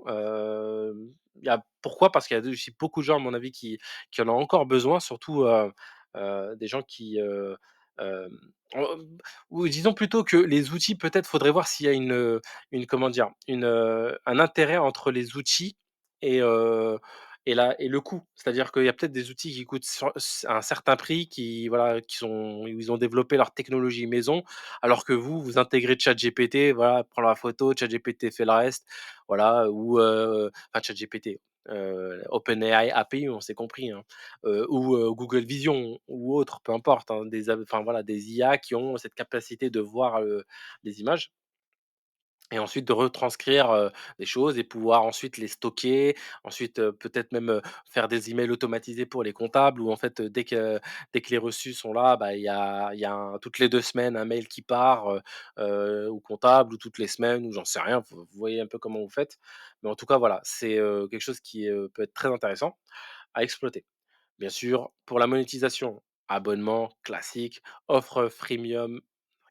Pourquoi? Parce qu'il y a aussi beaucoup de gens, à mon avis, qui en ont encore besoin, surtout, des gens qui, hem, en ou disons plutôt que les outils, peut-être, faudrait voir s'il y a une comment dire? Un intérêt entre les outils et et le coût. C'est-à-dire qu'il y a peut-être des outils qui coûtent un certain prix, qui voilà, où ils ont développé leur technologie maison, alors que vous intégrez ChatGPT, voilà, prend la photo, ChatGPT fait le reste, voilà, ou enfin ChatGPT, OpenAI API, on s'est compris, hein, ou Google Vision ou autre, peu importe, hein, enfin voilà, des IA qui ont cette capacité de voir, les images. Et ensuite de retranscrire, des choses et pouvoir ensuite les stocker, ensuite, peut-être même, faire des emails automatisés pour les comptables où en fait, dès que les reçus sont là, bah, il y a toutes les 2 semaines un mail qui part, au comptable ou toutes les semaines ou j'en sais rien, vous voyez un peu comment vous faites. Mais en tout cas voilà, c'est, quelque chose qui, peut être très intéressant à exploiter. Bien sûr, pour la monétisation, abonnement classique, offre freemium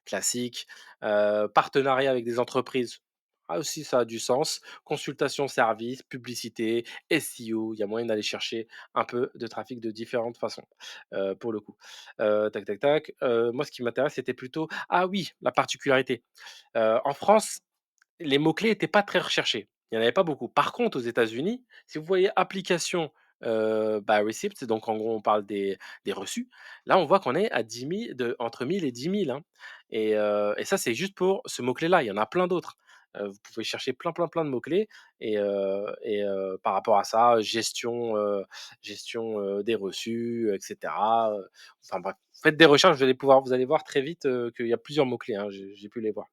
classique, partenariat avec des entreprises, ah aussi ça a du sens, consultation service, publicité, SEO, il y a moyen d'aller chercher un peu de trafic de différentes façons, pour le coup. Tac, tac, tac, moi ce qui m'intéresse c'était plutôt ah oui, la particularité, en France les mots-clés étaient pas très recherchés. Il y en avait pas beaucoup. Par contre, aux États-Unis, si vous voyez application, bah, receipts, donc en gros, on parle des reçus. Là, on voit qu'on est à 10 000 entre 1 000 et 10 000, hein, et ça, c'est juste pour ce mot-clé-là. Il y en a plein d'autres. Vous pouvez chercher plein, plein, plein de mots-clés par rapport à ça, gestion, des reçus, et cetera, enfin bref. Faites des recherches, vous allez voir très vite, qu'il y a plusieurs mots-clés, hein, j'ai pu les voir.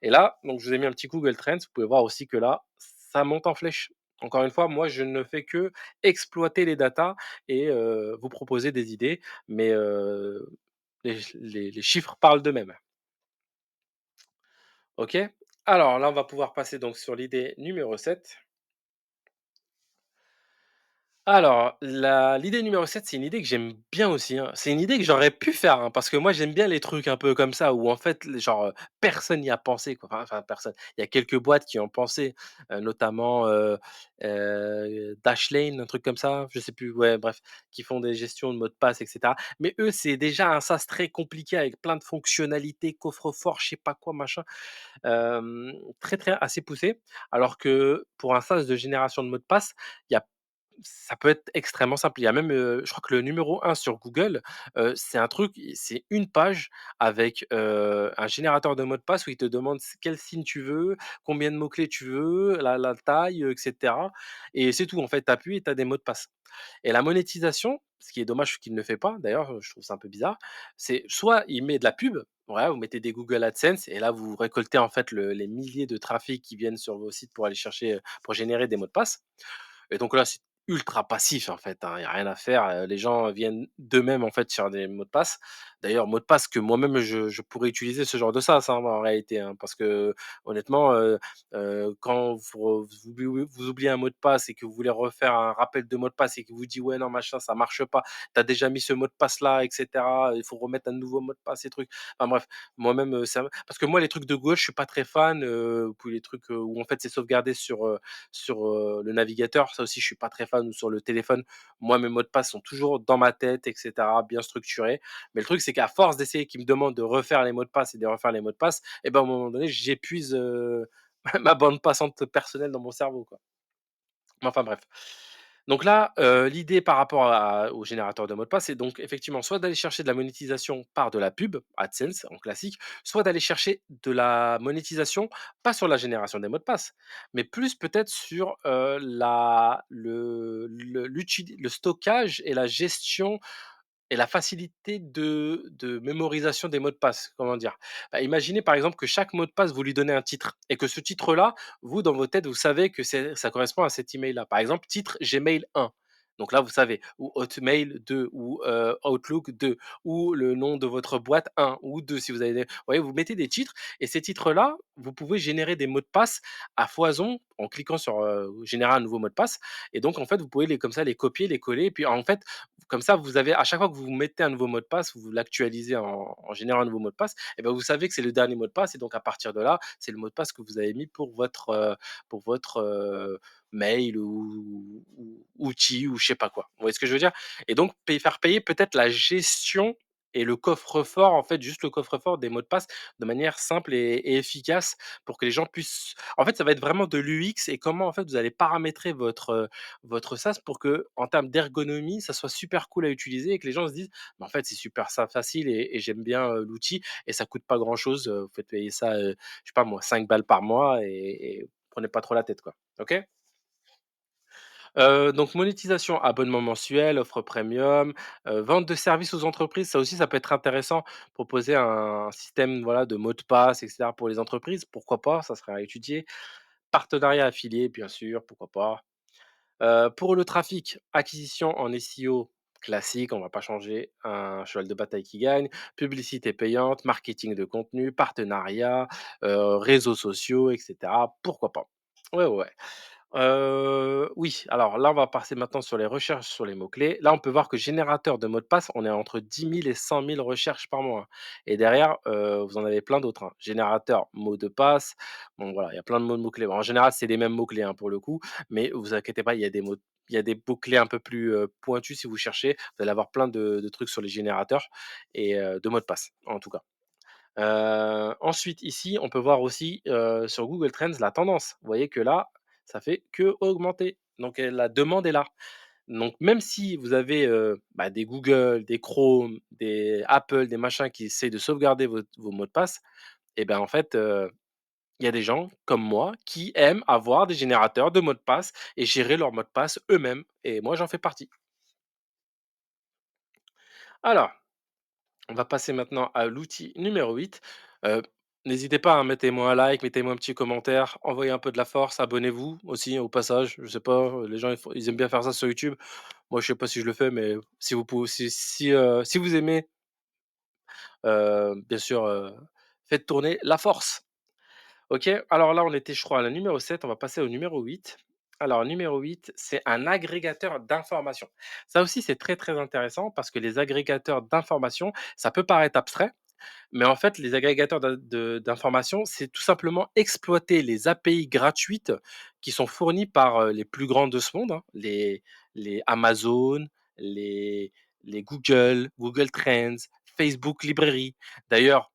Et là, donc je vous ai mis un petit Google Trends, vous pouvez voir aussi que là, ça monte en flèche. Encore une fois, moi je ne fais que exploiter les datas et vous proposer des idées, mais les chiffres parlent d'eux-mêmes. OK? Alors là, on va pouvoir passer donc sur l'idée numéro 7. Alors, l'idée numéro 7, c'est une idée que j'aime bien aussi, hein. C'est une idée que j'aurais pu faire, hein, parce que moi, j'aime bien les trucs un peu comme ça où en fait, personne n'y a pensé, quoi. Enfin personne. Il y a quelques boîtes qui ont pensé, notamment, Dashlane, un truc comme ça, je sais plus, ouais, bref, qui font des gestions de mots de passe et cetera. Mais eux, c'est déjà un SaaS très compliqué avec plein de fonctionnalités, coffre-fort, je sais pas quoi, machin, très, très assez poussé. Alors que pour un SaaS de génération de mots de passe, il y a ça peut être extrêmement simple. Il y a même, je crois que le numéro un sur Google, c'est un truc, c'est une page avec, un générateur de mots de passe où il te demande quel signe tu veux, combien de mots clés tu veux, la taille, et cetera, et c'est tout en fait. Tu appuies et tu as des mots de passe. Et la monétisation, ce qui est dommage qu'il ne le fait pas d'ailleurs, je trouve ça un peu bizarre, c'est soit il met de la pub, voilà, vous mettez des Google AdSense et là vous récoltez en fait les milliers de trafics qui viennent sur vos sites pour aller chercher, pour générer des mots de passe. Et donc là, c'est ultra passif en fait, hein, il y a rien à faire, les gens viennent d'eux-mêmes en fait sur des mots de passe. D'ailleurs, mots de passe que moi-même je pourrais utiliser ce genre de sas, hein, en réalité, hein, parce que honnêtement, quand vous oubliez un mot de passe et que vous voulez refaire un rappel de mot de passe et que vous dit: «Ouais, non, machin, ça marche pas, tu as déjà mis ce mot de passe là et cetera, il faut remettre un nouveau mot de passe» et trucs. Enfin bref, moi-même, ça parce que moi les trucs de gauche, je suis pas très fan, puis les trucs, où en fait c'est sauvegardé sur le navigateur, ça aussi je suis pas très fan, ou sur le téléphone. Moi, mes mots de passe sont toujours dans ma tête et cetera, bien structurés. Mais le truc, c'est qu'à force d'essayer qu'ils me demandent de refaire les mots de passe et de refaire les mots de passe, et ben, à un moment donné, j'épuise, ma bande passante personnelle dans mon cerveau, quoi. Mais enfin bref. Donc là, l'idée par rapport au générateur de mots de passe, c'est donc effectivement soit d'aller chercher de la monétisation par de la pub, AdSense en classique, soit d'aller chercher de la monétisation, pas sur la génération des mots de passe, mais plus peut-être sur, la le stockage et la gestion et la facilité de mémorisation des mots de passe. Comment dire? Bah, imaginez par exemple que chaque mot de passe, vous lui donnez un titre et que ce titre-là, vous, dans votre tête, vous savez que ça correspond à cet email-là. Par exemple, titre Gmail 1. Donc là, vous savez, ou Hotmail 2, ou Outlook 2, ou le nom de votre boîte 1 ou 2 si vous avez vous voyez, vous mettez des titres et ces titres-là, vous pouvez générer des mots de passe à foison en cliquant sur, générer un nouveau mot de passe, et donc en fait, vous pouvez les comme ça les copier, les coller et puis en fait, comme ça, vous avez à chaque fois que vous mettez un nouveau mot de passe, vous l'actualisez en générant un nouveau mot de passe, et ben, vous savez que c'est le dernier mot de passe, et donc à partir de là, c'est le mot de passe que vous avez mis pour votre, mail ou outil ou je sais pas quoi. Vous voyez ce que je veux dire? Et donc faire payer peut-être la gestion et le coffre-fort, en fait, juste le coffre-fort des mots de passe de manière simple et efficace pour que les gens puissent en fait, ça va être vraiment de l'UX et comment, en fait, vous allez paramétrer votre SaaS pour que, en termes d'ergonomie, ça soit super cool à utiliser et que les gens se disent: «Mais en fait, c'est super ça facile et j'aime bien, l'outil et ça coûte pas grand chose, vous faites payer ça, je sais pas moi, 5 balles par mois et prenez pas trop la tête, quoi». OK? Donc monétisation, abonnement mensuel, offre premium, vente de services aux entreprises, ça aussi, ça peut être intéressant. Proposer un système, voilà, de mots de passe et cetera pour les entreprises, pourquoi pas? Ça serait à étudier. Partenariat affilié, bien sûr, pourquoi pas? Pour le trafic, acquisition en SEO classique, on va pas changer, un cheval de bataille qui gagne, publicité payante, marketing de contenu, partenariat, réseaux sociaux et cetera, pourquoi pas? Ouais, ouais, ouais. Oui, alors là, on va passer maintenant sur les recherches sur les mots-clés. Là, on peut voir que générateur de mots de passe, on est entre 10 000 et 100 000 recherches par mois, hein. Et derrière, vous en avez plein d'autres, hein. Générateur mots de passe, bon voilà, il y a plein de mots-clés. Bon, en général, c'est les mêmes mots-clés, hein, pour le coup, mais vous inquiétez pas, il y a des mots-clés un peu plus, pointus si vous cherchez. Vous allez avoir plein de trucs sur les générateurs et de mots de passe, en tout cas. Ensuite ici, on peut voir aussi, sur Google Trends la tendance. Vous voyez que là, ça fait que augmenter. Donc la demande est là. Donc même si vous avez, bah, des Google, des Chrome, des Apple, des machins qui essayent de sauvegarder vos mots de passe, et ben, en fait, Il y a des gens comme moi qui aiment avoir des générateurs de mots de passe et gérer leurs mots de passe eux-mêmes et moi j'en fais partie. Alors, on va passer maintenant à l'outil numéro 8. Heu, N'hésitez pas, hein, mettez-moi un like, mettez-moi un petit commentaire, envoyez un peu de la force, abonnez-vous aussi au passage. Je sais pas, les gens ils aiment bien faire ça sur YouTube. Moi je sais pas si je le fais, mais si vous pouvez si vous aimez, bien sûr, faites tourner la force. OK, alors là, on était, je crois, à la numéro 7. On va passer au numéro 8. Alors, numéro 8, c'est un agrégateur d'informations. Ça aussi, c'est très, très intéressant parce que les agrégateurs d'informations, ça peut paraître abstrait, mais en fait, les agrégateurs d'informations, c'est tout simplement exploiter les API gratuites qui sont fournies par les plus grands de ce monde, hein, les Amazon, les, les Google, Google Trends, Facebook Librairie. D'ailleurs,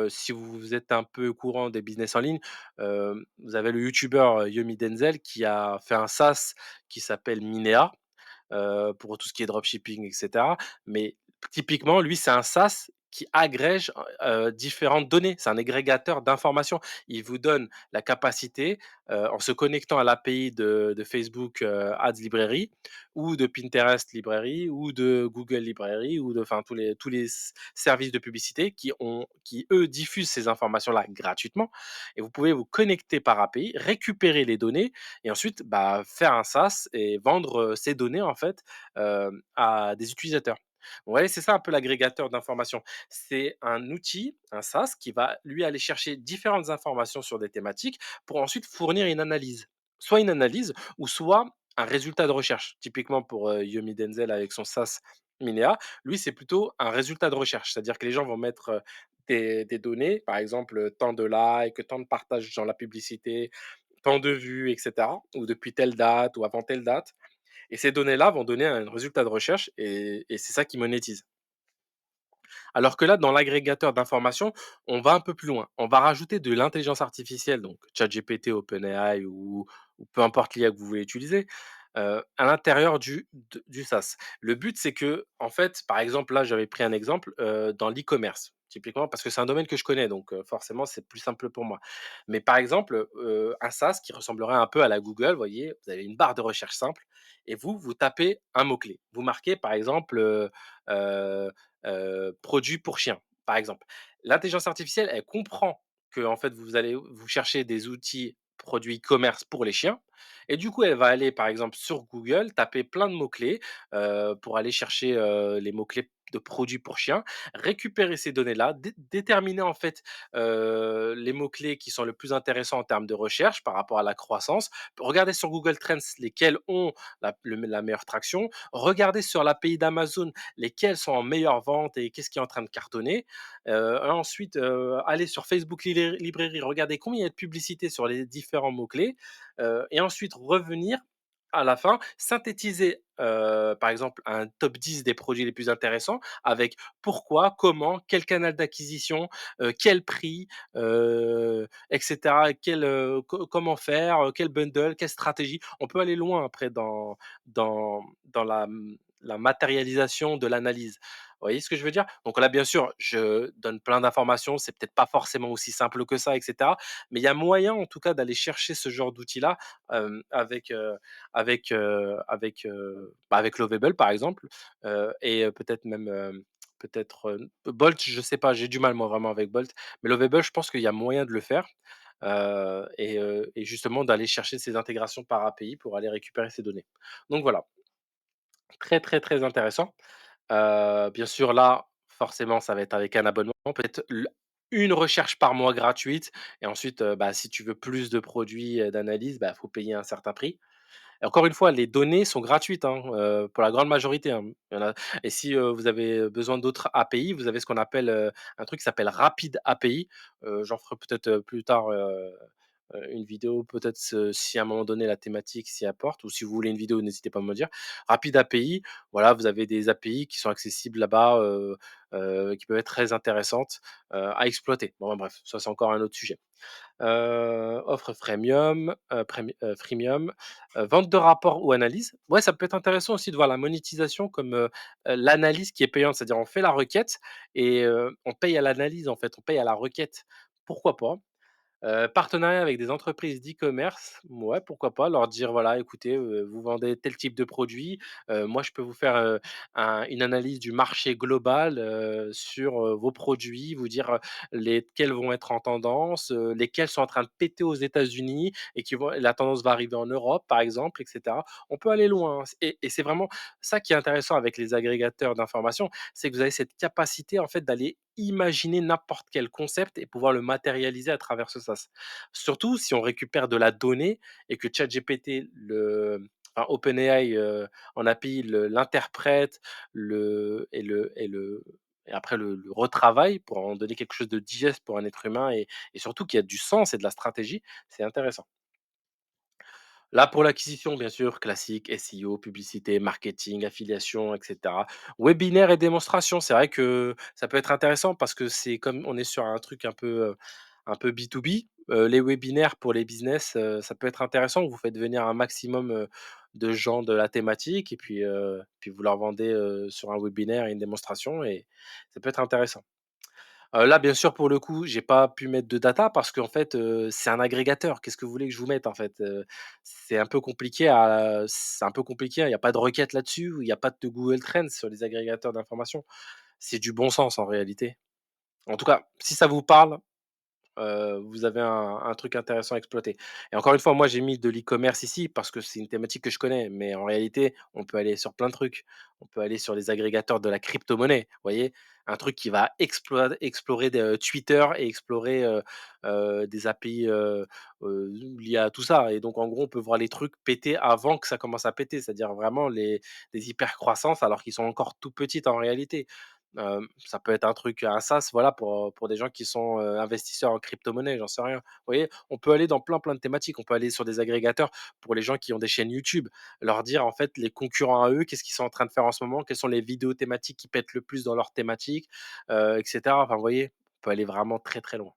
si vous êtes un peu au courant des business en ligne, vous avez le YouTuber Yomi Denzel qui a fait un SaaS qui s'appelle Minea pour tout ce qui est dropshipping, et cetera. Mais typiquement, lui, c'est un SaaS qui agrège, différentes données. C'est un agrégateur d'informations. Il vous donne la capacité, en se connectant à l'API de Facebook, Ads Librairie ou de Pinterest Librairie ou de Google Librairie ou de enfin tous les services de publicité qui eux diffusent ces informations-là gratuitement et vous pouvez vous connecter par API, récupérer les données et ensuite, bah, faire un SaaS et vendre, ces données, en fait, à des utilisateurs. Vous voyez, c'est ça un peu l'agrégateur d'informations. C'est un outil, un SaaS qui va, lui, aller chercher différentes informations sur des thématiques pour ensuite fournir une analyse. Soit une analyse ou soit un résultat de recherche. Typiquement pour, Yomi Denzel avec son SaaS Minea, lui, c'est plutôt un résultat de recherche. C'est-à-dire que les gens vont mettre, des données, par exemple, tant de likes, tant de partages dans la publicité, tant de vues, et cetera, ou depuis telle date ou avant telle date. Et ces données-là vont donner un résultat de recherche et c'est ça qui monétise. Alors que là, dans l'agrégateur d'informations, on va un peu plus loin. On va rajouter de l'intelligence artificielle, donc ChatGPT, OpenAI ou peu importe l'IA que vous voulez utiliser, à l'intérieur du SaaS. Le but, c'est que, en fait, par exemple, là, j'avais pris un exemple dans l'e-commerce, typiquement, parce que c'est un domaine que je connais, donc forcément, c'est plus simple pour moi. Mais par exemple, un SaaS qui ressemblerait un peu à la Google, vous voyez, vous avez une barre de recherche simple et vous tapez un mot-clé. Vous marquez, par exemple, euh, produits pour chiens, par exemple. L'intelligence artificielle, elle comprend que en fait, vous allez vous chercher des outils produits e-commerce pour les chiens et du coup, elle va aller, par exemple, sur Google, taper plein de mots-clés, pour aller chercher, les mots-clés de produits pour chiens, récupérer ces données-là, déterminer, en fait, les mots-clés qui sont le plus intéressants en termes de recherche par rapport à la croissance. Regarder sur Google Trends lesquels ont la meilleure traction, regarder sur l'API d'Amazon lesquels sont en meilleure vente et qu'est-ce qui est en train de cartonner. Ensuite, aller sur Facebook Librairie, regarder combien il y a de publicité sur les différents mots-clés, et ensuite revenir à la fin, synthétiser, par exemple, un top 10 des produits les plus intéressants avec pourquoi, comment, quel canal d'acquisition, quel prix, et cetera. Comment faire, quel bundle, quelle stratégie. On peut aller loin après dans la matérialisation de l'analyse. Vous voyez ce que je veux dire? Donc là, bien sûr, je donne plein d'informations, c'est peut-être pas forcément aussi simple que ça, et cetera. Mais il y a moyen, en tout cas, d'aller chercher ce genre d'outils-là, avec Lovable, par exemple, et peut-être même, peut-être, Bolt, je sais pas, j'ai du mal moi vraiment avec Bolt, mais Lovable, je pense qu'il y a moyen de le faire, et justement d'aller chercher ces intégrations par API pour aller récupérer ces données. Donc voilà, très, très, très intéressant. Bien sûr, là, forcément, ça va être avec un abonnement, peut-être une recherche par mois gratuite et ensuite, bah, si tu veux plus de produits, d'analyse, bah, faut payer un certain prix. Et encore une fois, les données sont gratuites, hein, pour la grande majorité, hein. Il y en a et si, vous avez besoin d'autres API, vous avez ce qu'on appelle, un truc qui s'appelle Rapid API. J'en ferai peut-être, plus tard, une vidéo, peut-être si à un moment donné la thématique s'y apporte ou si vous voulez une vidéo, n'hésitez pas à me le dire. Rapid API, voilà, vous avez des API qui sont accessibles là-bas, qui peuvent être très intéressantes, à exploiter. Bon, bref, ça, c'est encore un autre sujet. Offre freemium, vente de rapport ou analyse. Ouais, ça peut être intéressant aussi de voir la monétisation comme, l'analyse qui est payante. C'est-à-dire on fait la requête et on paye à l'analyse en fait, on paye à la requête. Pourquoi pas? Partenariat avec des entreprises d'e-commerce, ouais, pourquoi pas, leur dire: «Voilà, écoutez, vous vendez tel type de produit, moi je peux vous faire, une analyse du marché global, sur, vos produits, vous dire, lesquels vont être en tendance, lesquels sont en train de péter aux États-Unis et qui vont la tendance va arriver en Europe», par exemple, et cetera. On peut aller loin, hein, et c'est vraiment ça qui est intéressant avec les agrégateurs d'informations, c'est que vous avez cette capacité, en fait, d'aller imaginer n'importe quel concept et pouvoir le matérialiser à travers ce SaaS. Surtout si on récupère de la donnée et que ChatGPT OpenAI, en API l'interprète, et après le retravaille pour en donner quelque chose de digeste pour un être humain, et surtout qui a du sens et de la stratégie, c'est intéressant. Là, pour l'acquisition, bien sûr, classique, SEO, publicité, marketing, affiliation, et cetera. Webinaire et démonstration, c'est vrai que ça peut être intéressant parce que c'est comme on est sur un truc un peu B2B, les webinaires pour les business, ça peut être intéressant. Vous faites venir un maximum, de gens de la thématique, et puis vous leur vendez, sur un webinaire et une démonstration, et ça peut être intéressant. Là, bien sûr, pour le coup, j'ai pas pu mettre de data parce qu'en fait, c'est un agrégateur. Qu'est-ce que vous voulez que je vous mette, en fait? C'est un peu compliqué, il y a pas de requête là-dessus, il y a pas de Google Trends sur les agrégateurs d'informations. C'est du bon sens en réalité. En tout cas, si ça vous parle, vous avez un truc intéressant à exploiter, et encore une fois, moi, j'ai mis de l'e-commerce ici parce que c'est une thématique que je connais, mais en réalité, on peut aller sur plein de trucs. On peut aller sur les agrégateurs de la crypto-monnaie, vous voyez? Un truc qui va explorer Twitter et explorer, des API, liées à tout ça, et donc en gros, on peut voir les trucs péter avant que ça commence à péter, c'est-à-dire vraiment les hyper croissances alors qu'ils sont encore tout petites en réalité. Ça peut être un truc, un SaaS, voilà, pour des gens qui sont, investisseurs en crypto-monnaie, j'en sais rien. Vous voyez? On peut aller dans plein de thématiques. On peut aller sur des agrégateurs pour les gens qui ont des chaînes YouTube, leur dire, en fait, les concurrents à eux, qu'est-ce qu'ils sont en train de faire en ce moment? Quelles sont les vidéos thématiques qui pètent le plus dans leur thématique? Et cetera. Enfin, vous voyez? On peut aller vraiment très loin.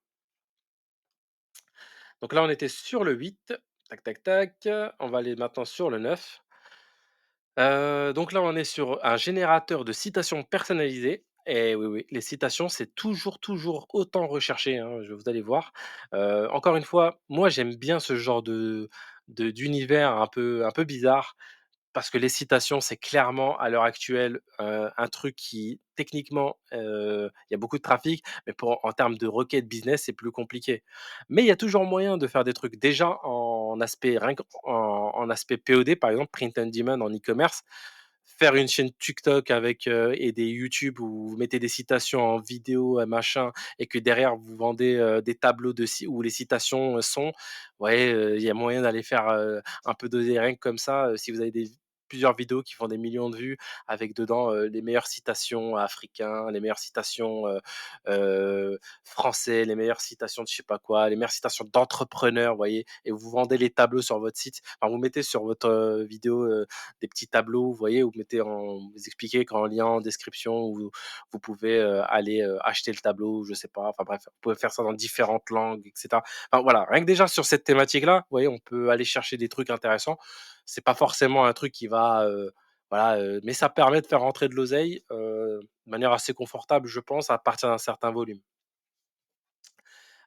Donc là, on était sur le 8. Tac, tac, tac. On va aller maintenant sur le 9. Donc là, on est sur un générateur de citations personnalisées, et oui, oui, les citations, c'est toujours autant recherché, hein, vous allez voir. Encore une fois, moi, j'aime bien ce genre d'univers un peu bizarre, parce que les citations, c'est clairement à l'heure actuelle, un truc qui techniquement, il y a beaucoup de trafic, mais pour en termes de requête business, c'est plus compliqué. Mais il y a toujours moyen de faire des trucs déjà en aspect rien qu'en aspect POD, par exemple, print on demand en e-commerce. Faire une chaîne TikTok avec, et des YouTube où vous mettez des citations en vidéo, machin, et que derrière vous vendez, des tableaux où les citations, sont, ouais, il y a moyen d'aller faire, un peu d'oseille rien que comme ça, si vous avez plusieurs vidéos qui font des millions de vues avec dedans, les meilleures citations africains, les meilleures citations, français, les meilleures citations de je sais pas quoi, les meilleures citations d'entrepreneurs, vous voyez? Et vous vendez les tableaux sur votre site. Enfin, vous mettez sur votre, vidéo, des petits tableaux, vous voyez, où vous expliquez qu'en lien en description, vous pouvez, aller, acheter le tableau, je sais pas, enfin bref, vous pouvez faire ça dans différentes langues, et cetera. Enfin voilà, rien que déjà sur cette thématique-là, vous voyez, on peut aller chercher des trucs intéressants. C'est pas forcément un truc qui va, voilà, mais ça permet de faire rentrer de l'oseille, de manière assez confortable, je pense, à partir d'un certain volume.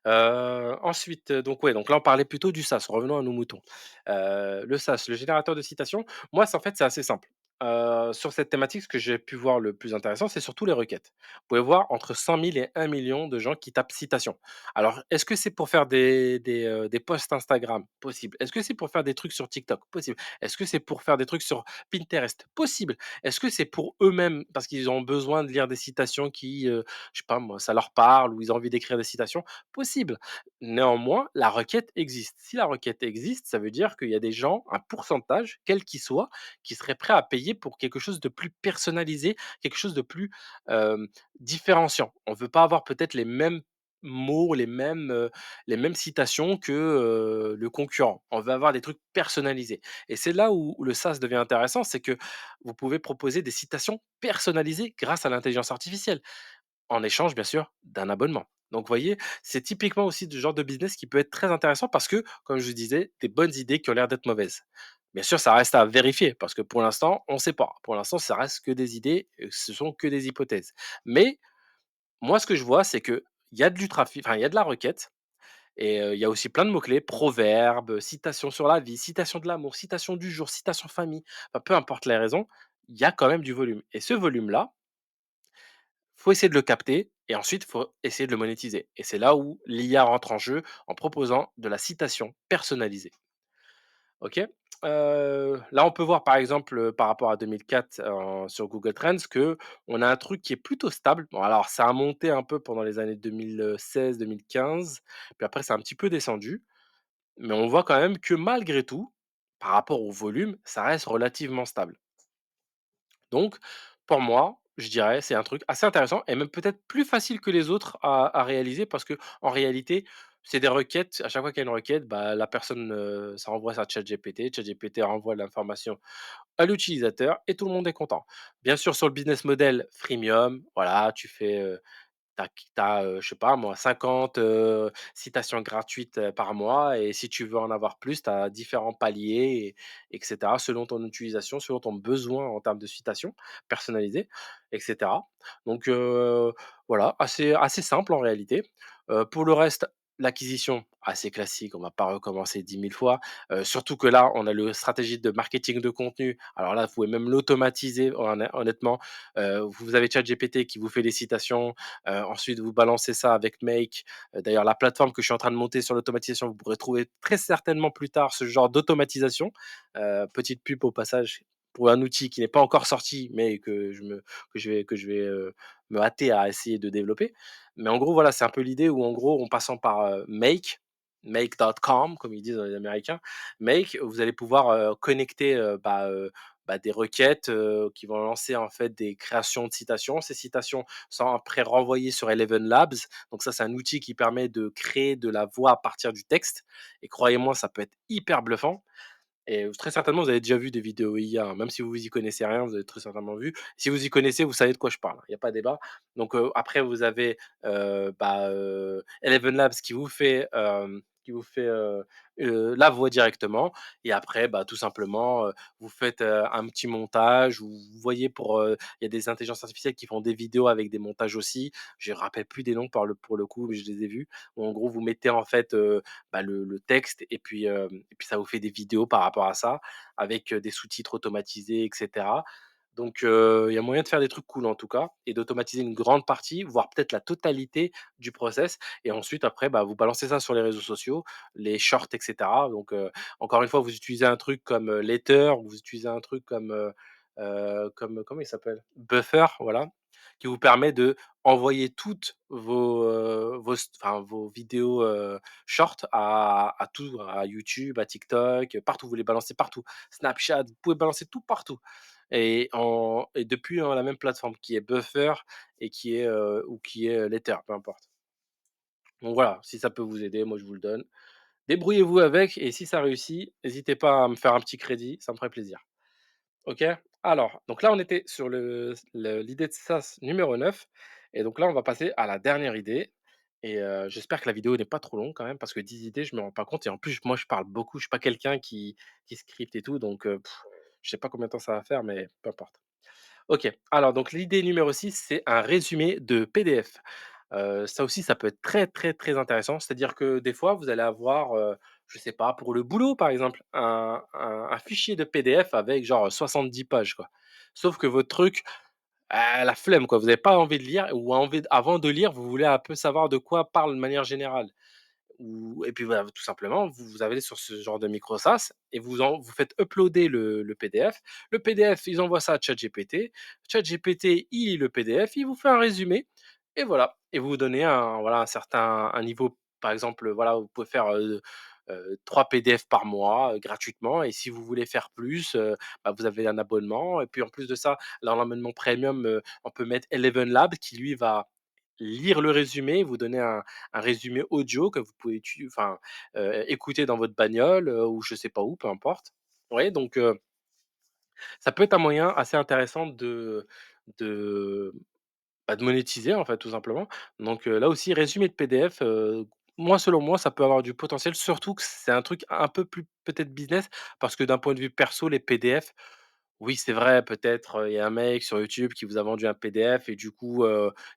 Ensuite, donc ouais, donc là, on parlait plutôt du SaaS. Revenons à nos moutons. Le SaaS, le générateur de citations, moi, c'est assez simple. Sur cette thématique, ce que j'ai pu voir le plus intéressant, c'est surtout les requêtes. Vous pouvez voir entre 100 000 et 1 million de gens qui tapent citation. Alors, est-ce que c'est pour faire des posts Instagram? Possible. Est-ce que c'est pour faire des trucs sur TikTok? Possible. Est-ce que c'est pour faire des trucs sur Pinterest? Possible. Est-ce que c'est pour eux-mêmes parce qu'ils ont besoin de lire des citations qui, je sais pas moi, ça leur parle, ou ils ont envie d'écrire des citations? Possible. Néanmoins, la requête existe. Si la requête existe, ça veut dire qu'il y a des gens, un pourcentage, quel qu'il soit, qui seraient prêts à payer pour quelque chose de plus personnalisé, quelque chose de plus, hem, différenciant. On ne veut pas avoir peut-être les mêmes mots, les mêmes citations que, le concurrent. On veut avoir des trucs personnalisés, et c'est là où le SaaS devient intéressant, c'est que vous pouvez proposer des citations personnalisées grâce à l'intelligence artificielle. En échange, bien sûr, d'un abonnement. Donc, vous voyez, c'est typiquement aussi du genre de business qui peut être très intéressant parce que, comme je disais, des bonnes idées qui ont l'air d'être mauvaises. Bien sûr, ça reste à vérifier parce que pour l'instant, on ne sait pas. Pour l'instant, ça reste que des idées, ce sont que des hypothèses. Mais moi, ce que je vois, c'est qu'il y a du trafic, enfin, il y a de la requête, et il y a aussi plein de mots-clés, proverbes, citations sur la vie, citations de l'amour, citations du jour, citations famille, enfin, peu importe les raisons, il y a quand même du volume et ce volume-là, faut essayer de le capter et ensuite, faut essayer de le monétiser et c'est là où l'IA rentre en jeu en proposant de la citation personnalisée. OK? Là, on peut voir par exemple, par rapport à 2004 sur Google Trends que on a un truc qui est plutôt stable. Bon alors ça a monté un peu pendant les années 2016-2015, puis après c'est un petit peu descendu, mais on voit quand même que malgré tout, par rapport au volume, ça reste relativement stable. Donc, pour moi, je dirais, c'est un truc assez intéressant et même peut-être plus facile que les autres à réaliser parce que en réalité, c'est des requêtes. À chaque fois qu'il y a une requête, bah, la personne, ça renvoie à ChatGPT. ChatGPT renvoie l'information à l'utilisateur et tout le monde est content. Bien sûr, sur le business model freemium, voilà, tu fais, tu as, je sais pas moi, 50, citations gratuites, par mois et si tu veux en avoir plus, tu as différents paliers et cetera, selon ton utilisation, selon ton besoin en termes de citations personnalisées et cetera. Donc voilà, assez simple en réalité. Pour le reste, l'acquisition, assez classique, on va pas recommencer 10 000 fois, surtout que là, on a le stratégie de marketing de contenu. Alors là, vous pouvement même l'automatiser honnêtement. Vous avez ChatGPT qui vous fait les citations, ensuite, vous balancez ça avec Make. D'ailleurs, la plateforme que je suis en train de monter sur l'automatisation, vous pourrez trouver très certainement plus tard ce genre d'automatisation. Petite pub au passage pour un outil qui n'est pas encore sorti, mais que je vais me hâter à essayer de développer. Mais en gros, voilà, c'est un peu l'idée où, en gros, en passant par make.com, comme ils disent les Américains, Make, vous allez pouvoir connecter des requêtes qui vont lancer en fait des créations de citations. Ces citations sont après renvoyées sur Eleven Labs. Donc ça, c'est un outil qui permet de créer de la voix à partir du texte. Et croyez-moi, ça peut être hyper bluffant. Et très certainement, vous avez déjà vu des vidéos IA, hein. Même si vous y connaissez rien, vous avez très certainement vu. Si vous y connaissez, vous savez de quoi je parle, hein, il y a pas débat. Donc, après vous avez, Eleven Labs qui vous fait la voix directement et après, bah, tout simplement, vous faites, un petit montage ou vous voyez il y a des intelligences artificielles qui font des vidéos avec des montages aussi. Je me rappelle plus des noms pour le coup, mais je les ai vus. Où en gros, vous mettez en fait, le texte et puis ça vous fait des vidéos par rapport à ça, avec, des sous-titres automatisés et cetera. Donc il y a moyen de faire des trucs cool en tout cas et d'automatiser une grande partie, voire peut-être la totalité du process et ensuite après, bah, vous balancez ça sur les réseaux sociaux, les shorts et cetera. Donc encore une fois, vous utilisez un truc comme, Ledger, vous utilisez un truc comme, comment il s'appelle? Buffer, voilà, qui vous permet de envoyer toutes vos vidéos, short à tout, à YouTube, à TikTok, partout, vous les balancez partout. Snapchat, vous pouvez balancer tout partout et depuis, la même plateforme qui est Buffer et qui est Ledger, peu importe. Donc voilà, si ça peut vous aider, moi je vous le donne. Débrouillez-vous avec et si ça réussit, n'hésitez pas à me faire un petit crédit, ça me ferait plaisir. OK? Alors, donc là, on était sur l'idée de SaaS numéro 9 et donc là, on va passer à la dernière idée et j'espère que la vidéo n'est pas trop longue quand même parce que 10 idées, je me rends pas compte et en plus, moi, je parle beaucoup, je suis pas quelqu'un qui scripte et tout donc je sais pas combien de temps ça va faire mais peu importe. OK, alors donc l'idée numéro 6, c'est un résumé de PDF. Ça aussi, ça peut être très, très, très intéressant. C'est-à-dire que des fois, vous allez avoir, je sais pas, pour le boulot, par exemple, un fichier de PDF avec genre 70 pages, quoi. Sauf que votre truc, la flemme, quoi. Vous avez pas envie de lire ou envie avant de lire, vous voulez un peu savoir de quoi parle de manière générale. Ou et puis voilà, tout simplement, vous allez sur ce genre de micro SaaS et vous faites uploader le PDF. Le PDF, ils envoient ça à ChatGPT. ChatGPT, il lit le PDF, il vous fait un résumé et voilà. Et vous donnez un niveau, par exemple, voilà, vous pouvez faire, 3 PDF par mois, gratuitement et si vous voulez faire plus, bah, vous avez un abonnement et puis en plus de ça, dans l'abonnement premium, on peut mettre Eleven Labs qui lui va lire le résumé, vous donner un résumé audio que vous pouvez écouter dans votre bagnole, ou je sais pas où, peu importe. Ouais, donc ça peut être un moyen assez intéressant de, de monétiser, en fait, tout simplement. Donc là aussi, résumé de PDF, moi, selon moi, ça peut avoir du potentiel, surtout que c'est un truc un peu plus peut-être business parce que d'un point de vue perso, les PDF, Oui, c'est vrai, peut-être, il y a un mec sur YouTube qui vous a vendu un PDF et du coup,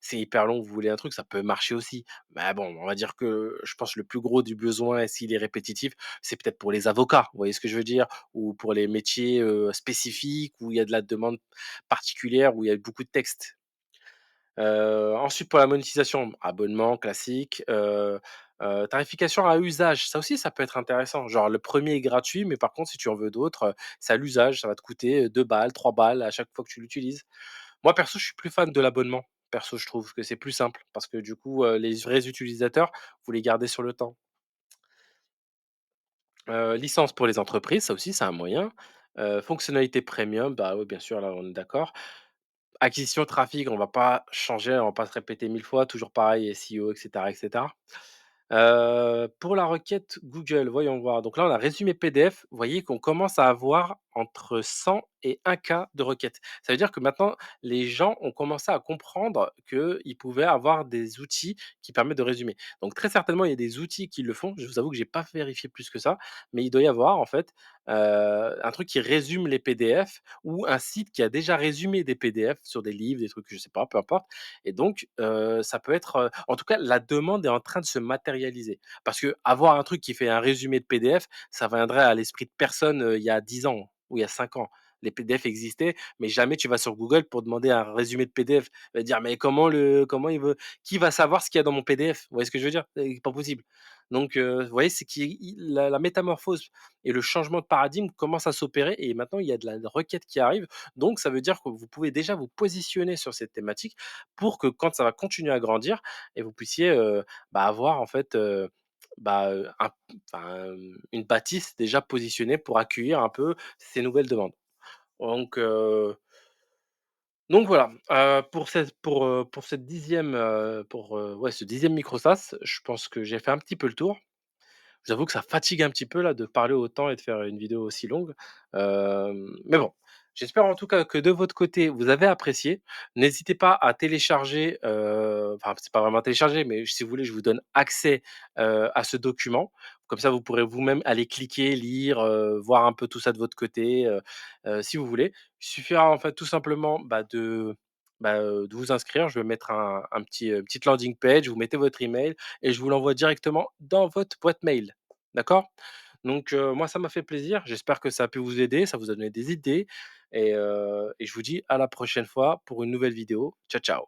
c'est hyper long, vous voulez un truc, ça peut marcher aussi. Mais bon, on va dire que je pense le plus gros du besoin et s'il est répétitif, c'est peut-être pour les avocats, vous voyez ce que je veux dire? Ou pour les métiers, spécifiques où il y a de la demande particulière, où il y a beaucoup de texte. Ensuite pour la monétisation, abonnement classique, tarification à usage, ça aussi ça peut être intéressant. Genre le premier est gratuit, mais par contre si tu en veux d'autres, c'est à l'usage, ça va te coûter, 2 balles, 3 balles à chaque fois que tu l'utilises. Moi perso, je suis plus fan de l'abonnement. Perso, je trouve que c'est plus simple parce que du coup, les vrais utilisateurs, vous les gardez sur le temps. Licence pour les entreprises, ça aussi c'est un moyen. Fonctionnalité premium, bah, oui bien sûr là on est d'accord. Acquisition trafic, on va pas changer, on va pas se répéter 1000 fois, toujours pareil, SEO et cetera et cetera. Pour la requête Google, voyons voir. Donc là, on a résumé PDF. Vous voyez qu'on commence à avoir entre 100 et 1 K de requêtes. Ça veut dire que maintenant, les gens ont commencé à comprendre qu'ils pouvaient avoir des outils qui permettent de résumer. Donc très certainement, il y a des outils qui le font. Je vous avoue que j'ai pas vérifié plus que ça, mais il doit y avoir en fait, un truc qui résume les PDF ou un site qui a déjà résumé des PDF sur des livres, des trucs, je sais pas, peu importe et donc ça peut être, en tout cas, la demande est en train de se matérialiser. Parce que avoir un truc qui fait un résumé de PDF, ça viendrait à l'esprit de personne, il y a 10 ans ou il y a 5 ans. Les PDF existaient, mais jamais tu vas sur Google pour demander un résumé de PDF. Tu vas dire: «Mais comment il veut qui va savoir ce qu'il y a dans mon PDF?» Vous voyez ce que je veux dire? C'est pas possible. Donc vous voyez, c'est qui la métamorphose et le changement de paradigme commence à s'opérer et maintenant il y a de la requête qui arrive. Donc ça veut dire que vous pouvez déjà vous positionner sur cette thématique pour que quand ça va continuer à grandir et vous puissiez, bah, avoir en fait, un enfin, une bâtisse déjà positionnée pour accueillir un peu ces nouvelles demandes. Donc heu, donc voilà, pour cette 10e, ouais, ce 10e micro SaaS, je pense que j'ai fait un petit peu le tour. J'avoue que ça fatigue un petit peu là de parler autant et de faire une vidéo aussi longue. Mais bon, j'espère en tout cas que de votre côté, vous avez apprécié. N'hésitez pas à télécharger, enfin c'est pas vraiment télécharger, mais si vous voulez, je vous donne accès, à ce document. Comme ça, vous pourrez vous-même aller cliquer, lire, voir un peu tout ça de votre côté, si vous voulez. Il suffira en fait tout simplement, de vous inscrire. Je vais mettre un petit, petite landing page, vous mettez votre email et je vous l'envoie directement dans votre boîte mail. D'accord? Donc moi ça m'a fait plaisir. J'espère que ça a pu vous aider, ça vous a donné des idées et je vous dis à la prochaine fois pour une nouvelle vidéo. Ciao, ciao.